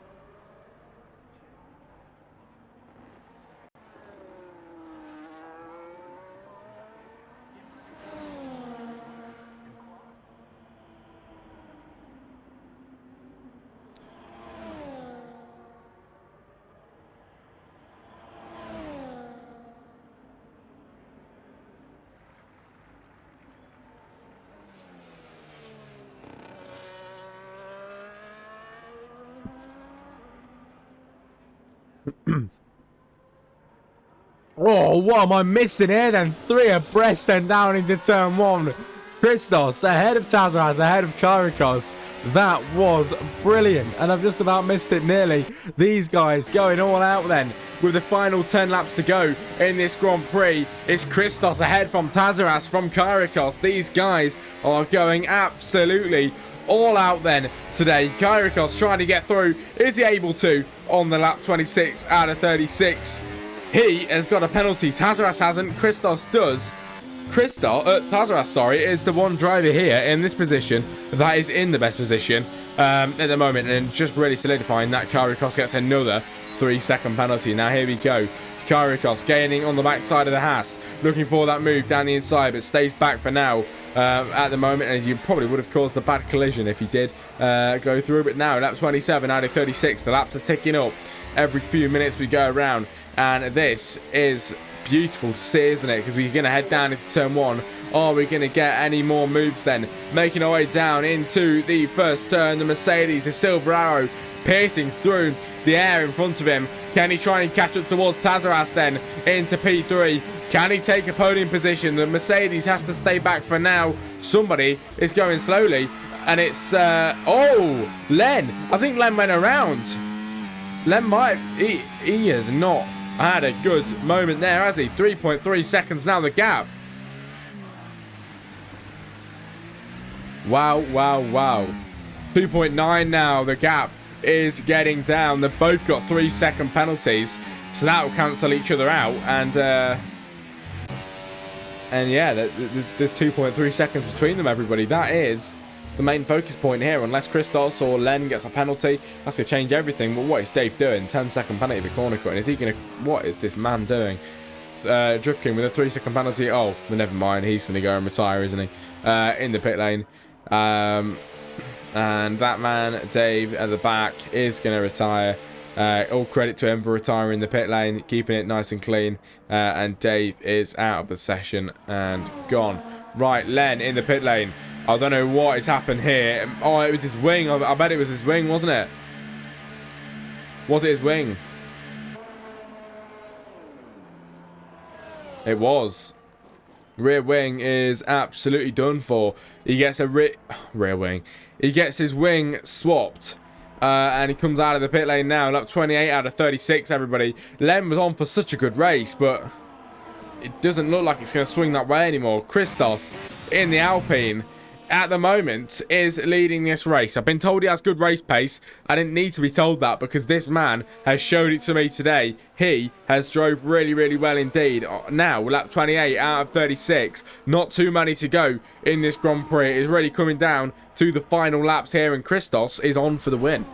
Oh, what am I missing here then? 3 abreast then down into turn 1. Christos ahead of Tazaras, ahead of Kyrikos. That was brilliant, and I've just about missed it nearly. These guys going all out then with the final 10 laps to go in this Grand Prix. It's Christos ahead from Tazaras, from Kyrikos. These guys are going absolutely all out then today. Kyrikos trying to get through. Is he able to on the lap 26 out of 36? He has got a penalty. Tazaras hasn't. Christos does. Tazaras, sorry, is the one driver here in this position that is in the best position at the moment, and just really solidifying that Kyrikos gets another 3-second penalty. Now here we go. Kyrikos gaining on the backside of the Haas, looking for that move down the inside, but stays back for now at the moment, and you probably would have caused a bad collision if he did go through. But now, lap 27 out of 36, the laps are ticking up every few minutes we go around, and this is beautiful to see, isn't it? Because we're going to head down into turn 1 Are we going to get any more moves then? Making our way down into the first turn. The Mercedes, the Silver Arrow, piercing through the air in front of him. Can he try and catch up towards Tazaras then into P3? Can he take a podium position? The Mercedes has to stay back for now. Somebody is going slowly, and it's oh, Len. I think Len went around. Len might, he has not had a good moment there, has he? 3.3 seconds now the gap. Wow, wow, wow. 2.9 now the gap is getting down. They've both got 3-second penalties, so that will cancel each other out. And yeah, there's 2.3 seconds between them, everybody. That is the main focus point here. Unless Christos or Len gets a penalty, that's going to change everything. But what is Dave doing? 10-second penalty for corner cut. And is he going to... What is this man doing? Drifting with a 3-second penalty. Oh, well, never mind. He's going to go and retire, isn't he? In the pit lane. And that man, Dave, at the back, is going to retire. All credit to him for retiring the pit lane, keeping it nice and clean. And Dave is out of the session and gone. Right, Len in the pit lane. I don't know what has happened here. Oh, it was his wing. I bet it was his wing, wasn't it? Was it his wing? It was. Rear wing is absolutely done for. He gets a rear wing. He gets his wing swapped. And he comes out of the pit lane now. Lap 28 out of 36, everybody. Len was on for such a good race, but it doesn't look like it's going to swing that way anymore. Christos in the Alpine at the moment is leading this race. I've been told he has good race pace. I didn't need to be told that because this man has showed it to me today. He has drove really, really well indeed. Now, lap 28 out of 36. Not too many to go in this Grand Prix. It is really coming down to the final laps here, and Christos is on for the win.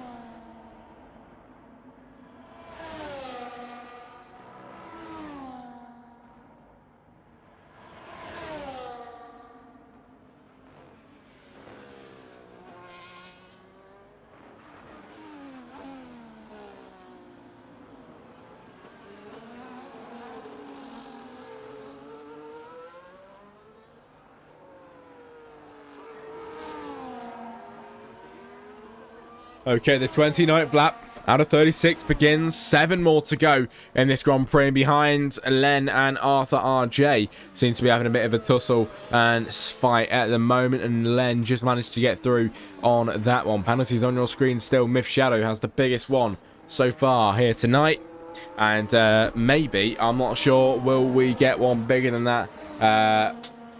Okay, the 29th lap out of 36 begins. 7 more to go in this Grand Prix. Behind Len and Arthur RJ seems to be having a bit of a tussle and fight at the moment, and Len just managed to get through on that one. Penalties on your screen still. Myth Shadow has the biggest one so far here tonight, and maybe, I'm not sure, will we get one bigger than that?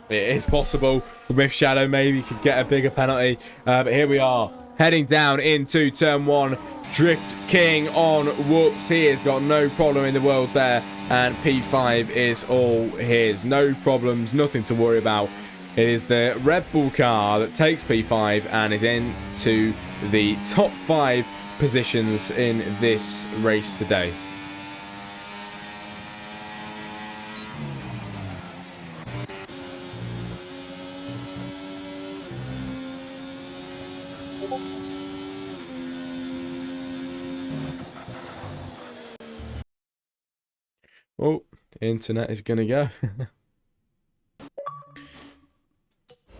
It is possible. Myth Shadow maybe could get a bigger penalty, but here we are. Heading down into turn 1. Drift King on Whoops. He has got no problem in the world there. And P5 is all his. No problems, nothing to worry about. It is the Red Bull car that takes P5 and is into the top 5 positions in this race today. Oh, internet is going to go.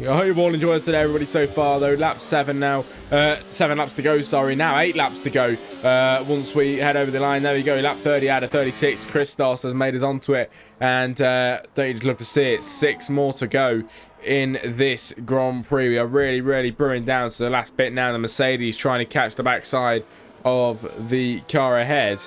I hope you all enjoyed today, everybody, so far, though. Lap 7 now. 7 laps to go, sorry. Now 8 laps to go once we head over the line. There we go. Lap 30 out of 36. Christos has made us onto it. And don't you just love to see it? 6 more to go in this Grand Prix. We are really, really brewing down to the last bit now. The Mercedes trying to catch the backside of the car ahead.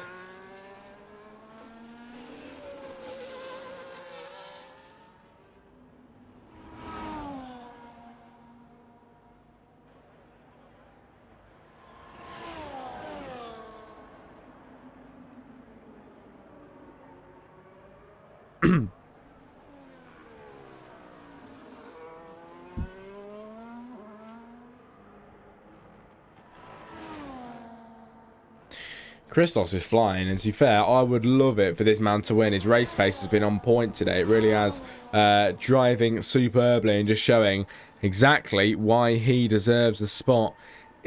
Christos is flying, and to be fair, I would love it for this man to win. His race pace has been on point today. It really has. Driving superbly and just showing exactly why he deserves a spot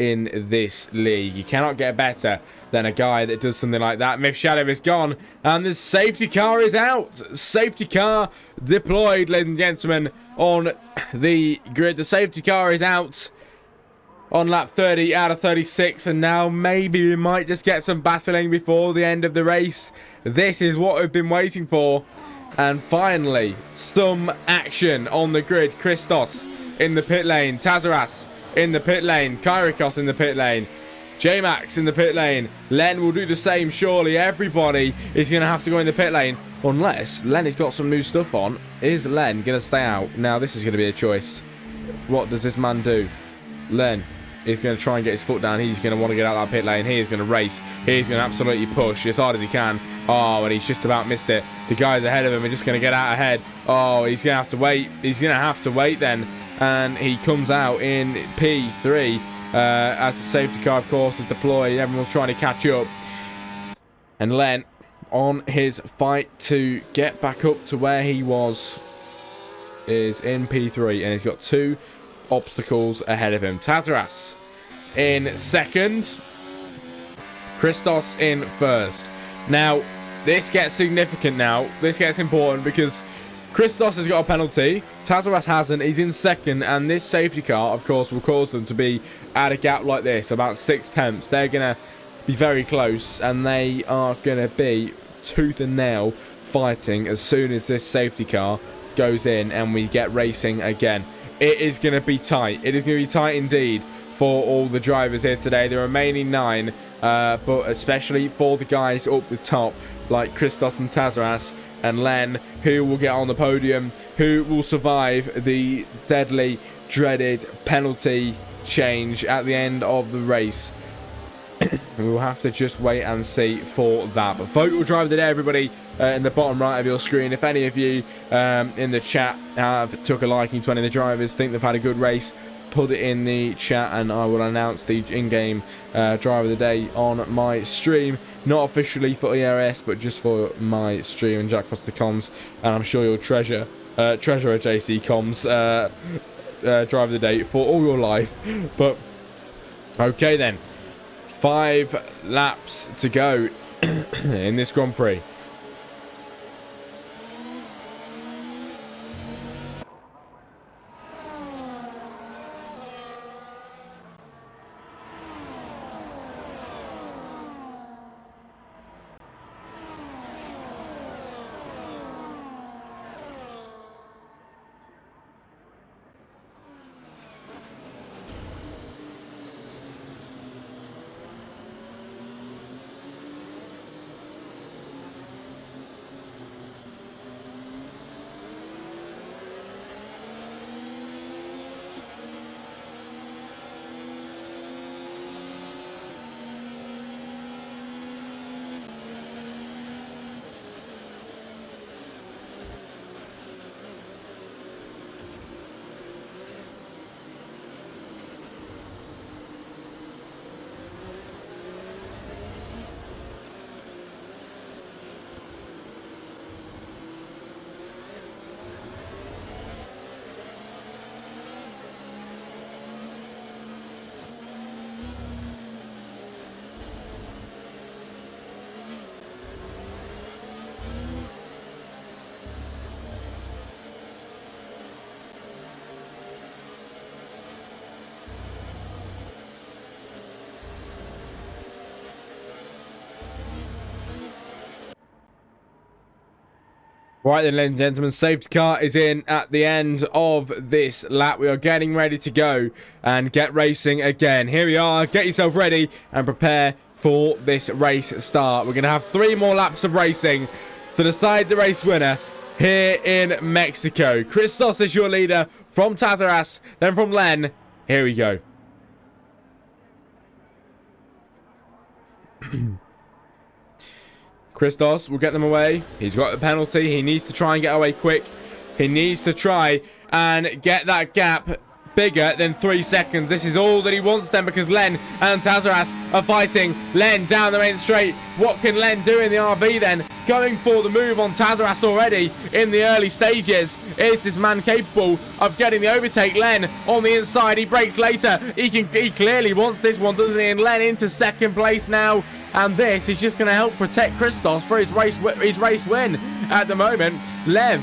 in this league. You cannot get better than a guy that does something like that. Myth Shadow is gone, and the safety car is out. Safety car deployed, ladies and gentlemen, on the grid. The safety car is out on lap 30 out of 36, and now maybe we might just get some battling before the end of the race. This is what we've been waiting for, and finally some action on the grid. Christos in the pit lane, Tazaras in the pit lane, Kyrikos in the pit lane, J-Max in the pit lane. Len will do the same, surely. Everybody is going to have to go in the pit lane, unless Len has got some new stuff on. Is Len going to stay out? Now this is going to be a choice. What does this man do? Len is going to try and get his foot down. He's going to want to get out of that pit lane. He is going to race. He's going to absolutely push as hard as he can. Oh, and he's just about missed it. The guys ahead of him are just going to get out ahead. Oh, he's going to have to wait. He's going to have to wait then. And he comes out in P3 as the safety car, of course, is deployed. Everyone's trying to catch up. And Len, on his fight to get back up to where he was, is in P3. And he's got 2 obstacles ahead of him. Tazaras in second, Christos in first. Now this gets significant. Now this gets important because Christos has got a penalty, Tazaras hasn't. He's in second, and this safety car, of course, will cause them to be at a gap like this, about 6/10. They're gonna be very close, and they are gonna be tooth and nail fighting as soon as this safety car goes in and we get racing again. It is going to be tight. It is going to be tight indeed for all the drivers here today. The remaining 9, but especially for the guys up the top, like Christos and Tazaras and Len, who will get on the podium, who will survive the deadly, dreaded penalty change at the end of the race. We will have to just wait and see for that. But vote your driver of the day, everybody, in the bottom right of your screen. If any of you in the chat have took a liking to any of the drivers, think they've had a good race, put it in the chat and I will announce the in-game driver of the day on my stream. Not officially for ERS, but just for my stream and Jack across the comms. And I'm sure you'll treasure JC comms driver of the day for all your life. But okay then. 5 laps to go in this Grand Prix. Right then, ladies and gentlemen, safety car is in at the end of this lap. We are getting ready to go and get racing again. Here we are. Get yourself ready and prepare for this race start. We're going to have 3 more laps of racing to decide the race winner here in Mexico. Christos is your leader from Tazaras, then from Len. Here we go. Christos will get them away. He's got the penalty. He needs to try and get away quick. He needs to try and get that gap bigger than 3 seconds. This is all that he wants then, because Len and Tazaras are fighting. Len down the main straight. What can Len do in the RB then? Going for the move on Tazaras already in the early stages. Is this man capable of getting the overtake? Len on the inside. He breaks later. He clearly wants this one, doesn't he? And Len into second place now. And this is just going to help protect Christos for his race win at the moment. Len,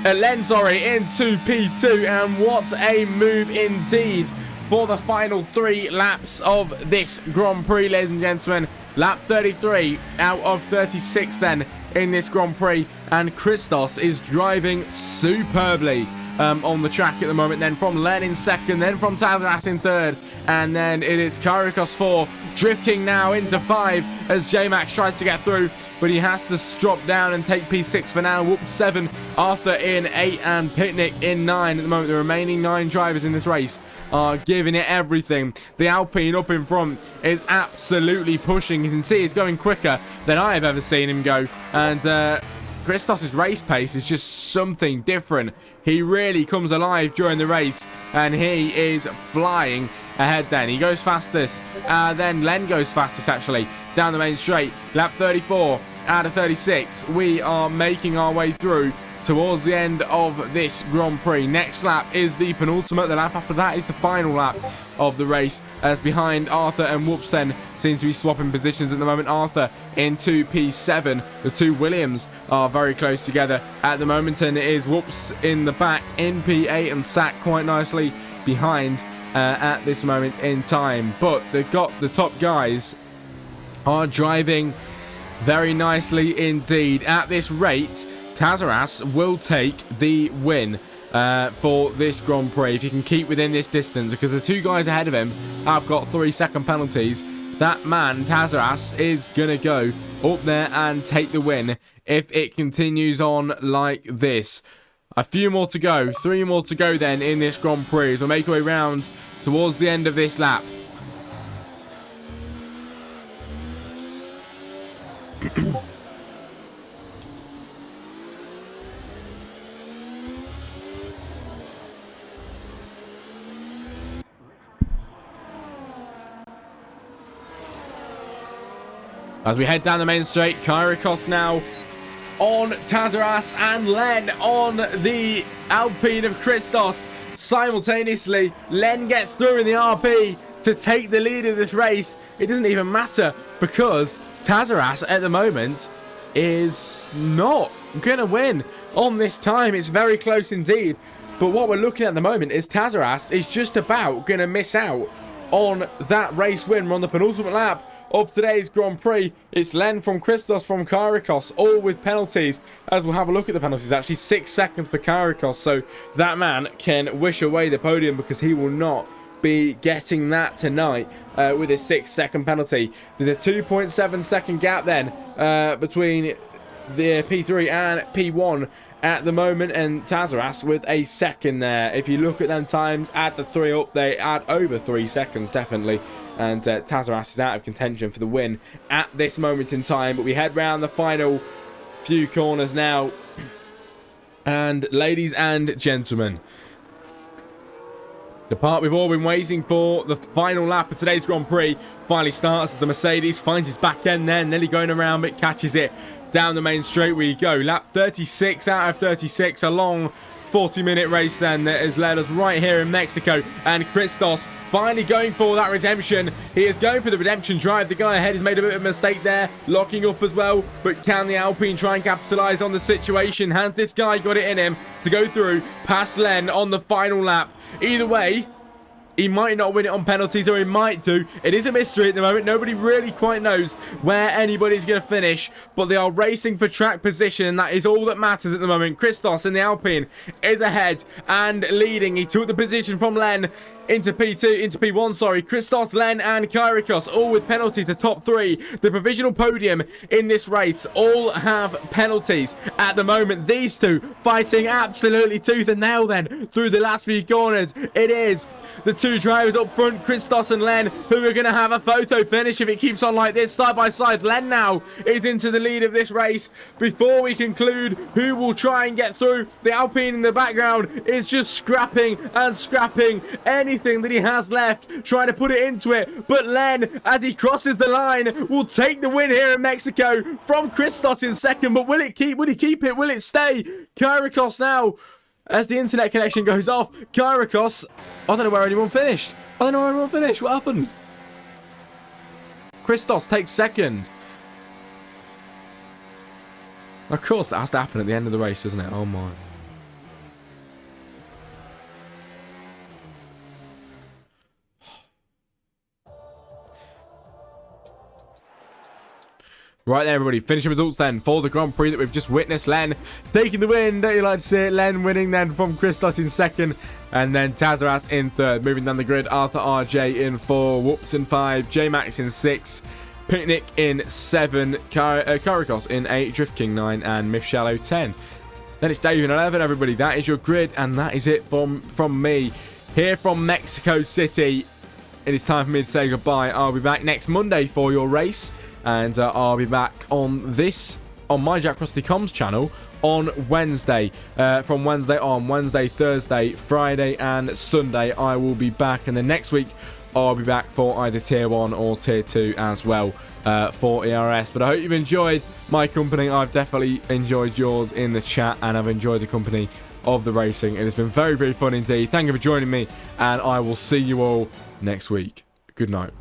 into P2, and what a move indeed for the final 3 laps of this Grand Prix, ladies and gentlemen. Lap 33 out of 36 then in this Grand Prix, and Christos is driving superbly on the track at the moment. Then from Len in second, then from Tazaras in third, and then it is Kyrikos 4, drifting now into 5 as J-Max tries to get through, but he has to drop down and take P6 for now. Whoop, 7, Arthur in 8, and Picnic in 9 at the moment. The remaining 9 drivers in this race are giving it everything. The Alpine up in front is absolutely pushing. You can see it's going quicker than I have ever seen him go, and Christos' race pace is just something different. He really comes alive during the race, and he is flying ahead then. He goes fastest, then Len goes fastest actually, down the main straight. Lap 34 out of 36. We are making our way through towards the end of this Grand Prix. Next lap is the penultimate. The lap after that is the final lap of the race, as behind Arthur and Whoops then seems to be swapping positions at the moment. Arthur into P7. The 2 Williams are very close together at the moment, and it is Whoops in the back in P8 and Sack quite nicely behind at this moment in time. But they've got the top guys are driving very nicely indeed. At this rate, Tazaras will take the win for this Grand Prix if he can keep within this distance, because the 2 guys ahead of him have got 3-second penalties. That man, Tazaras, is going to go up there and take the win if it continues on like this. A few more to go, 3 more to go then in this Grand Prix as we'll make our way round towards the end of this lap. As we head down the main straight, Kyrikos now on Tazaras and Len on the Alpine of Christos. Simultaneously, Len gets through in the RP to take the lead of this race. It doesn't even matter, because Tazaras at the moment is not going to win on this time. It's very close indeed. But what we're looking at the moment is Tazaras is just about going to miss out on that race win. We're on the penultimate lap of today's Grand Prix. It's Len from Christos from Kyrikos, all with penalties, as we'll have a look at the penalties. Actually 6 seconds for Kyrikos, so that man can wish away the podium, because he will not be getting that tonight with his 6-second penalty. There's a 2.7 second gap then between the P3 and P1 at the moment, and Tazaras with a second there. If you look at them times, add the 3 up, they add over 3 seconds definitely, and Tazaras is out of contention for the win at this moment in time. But we head round the final few corners now, and ladies and gentlemen, the part we've all been waiting for, the final lap of today's Grand Prix, finally starts as the Mercedes finds his back end there, nearly going around, but catches it down the main straight we go. Lap 36 out of 36, a long 40-minute race then that has led us right here in Mexico, and Christos finally going for that redemption. He is going for the redemption drive. The guy ahead has made a bit of a mistake there, locking up as well, but can the Alpine try and capitalise on the situation? Has this guy got it in him to go through past Len on the final lap? Either way, he might not win it on penalties, or he might do. It is a mystery at the moment. Nobody really quite knows where anybody's going to finish, but they are racing for track position, and that is all that matters at the moment. Christos in the Alpine is ahead and leading. He took the position from Len. into P2, into P1, sorry. Christos, Len, and Kyrikos, all with penalties. The top three, the provisional podium in this race, all have penalties at the moment. These two fighting absolutely tooth and nail then through the last few corners. It is the two drivers up front, Christos and Len, who are going to have a photo finish if it keeps on like this, side by side. Len now is into the lead of this race. Before we conclude who will try and get through, the Alpine in the background is just scrapping and scrapping anything that he has left, trying to put it into it. But Len, as he crosses the line, will take the win here in Mexico from Christos in second. But will he keep it? Will it stay? Kyrikos now, as the internet connection goes off. Kyrikos, I don't know where anyone finished. What happened? Christos takes second. Of course, that has to happen at the end of the race, doesn't it? Oh my. Right there, everybody. Finishing results then for the Grand Prix that we've just witnessed. Len taking the win. Don't you like to see it? Len winning then from Christos in second. And then Tazaras in third. Moving down the grid, Arthur RJ in 4. Whoops in 5. J-Max in 6. Picnic in 7. Kyrikos in 8. Drift King 9. And Miff Shallow 10. Then it's Dave in 11, everybody. That is your grid. And that is it from me here from Mexico City. It is time for me to say goodbye. I'll be back next Monday for your race. And I'll be back on my Jack Rusty Comms channel on Wednesday. From Wednesday on, Wednesday, Thursday, Friday, and Sunday, I will be back. And then next week, I'll be back for either Tier 1 or Tier 2 as well for ERS. But I hope you've enjoyed my company. I've definitely enjoyed yours in the chat, and I've enjoyed the company of the racing. It has been very, very fun indeed. Thank you for joining me, and I will see you all next week. Good night.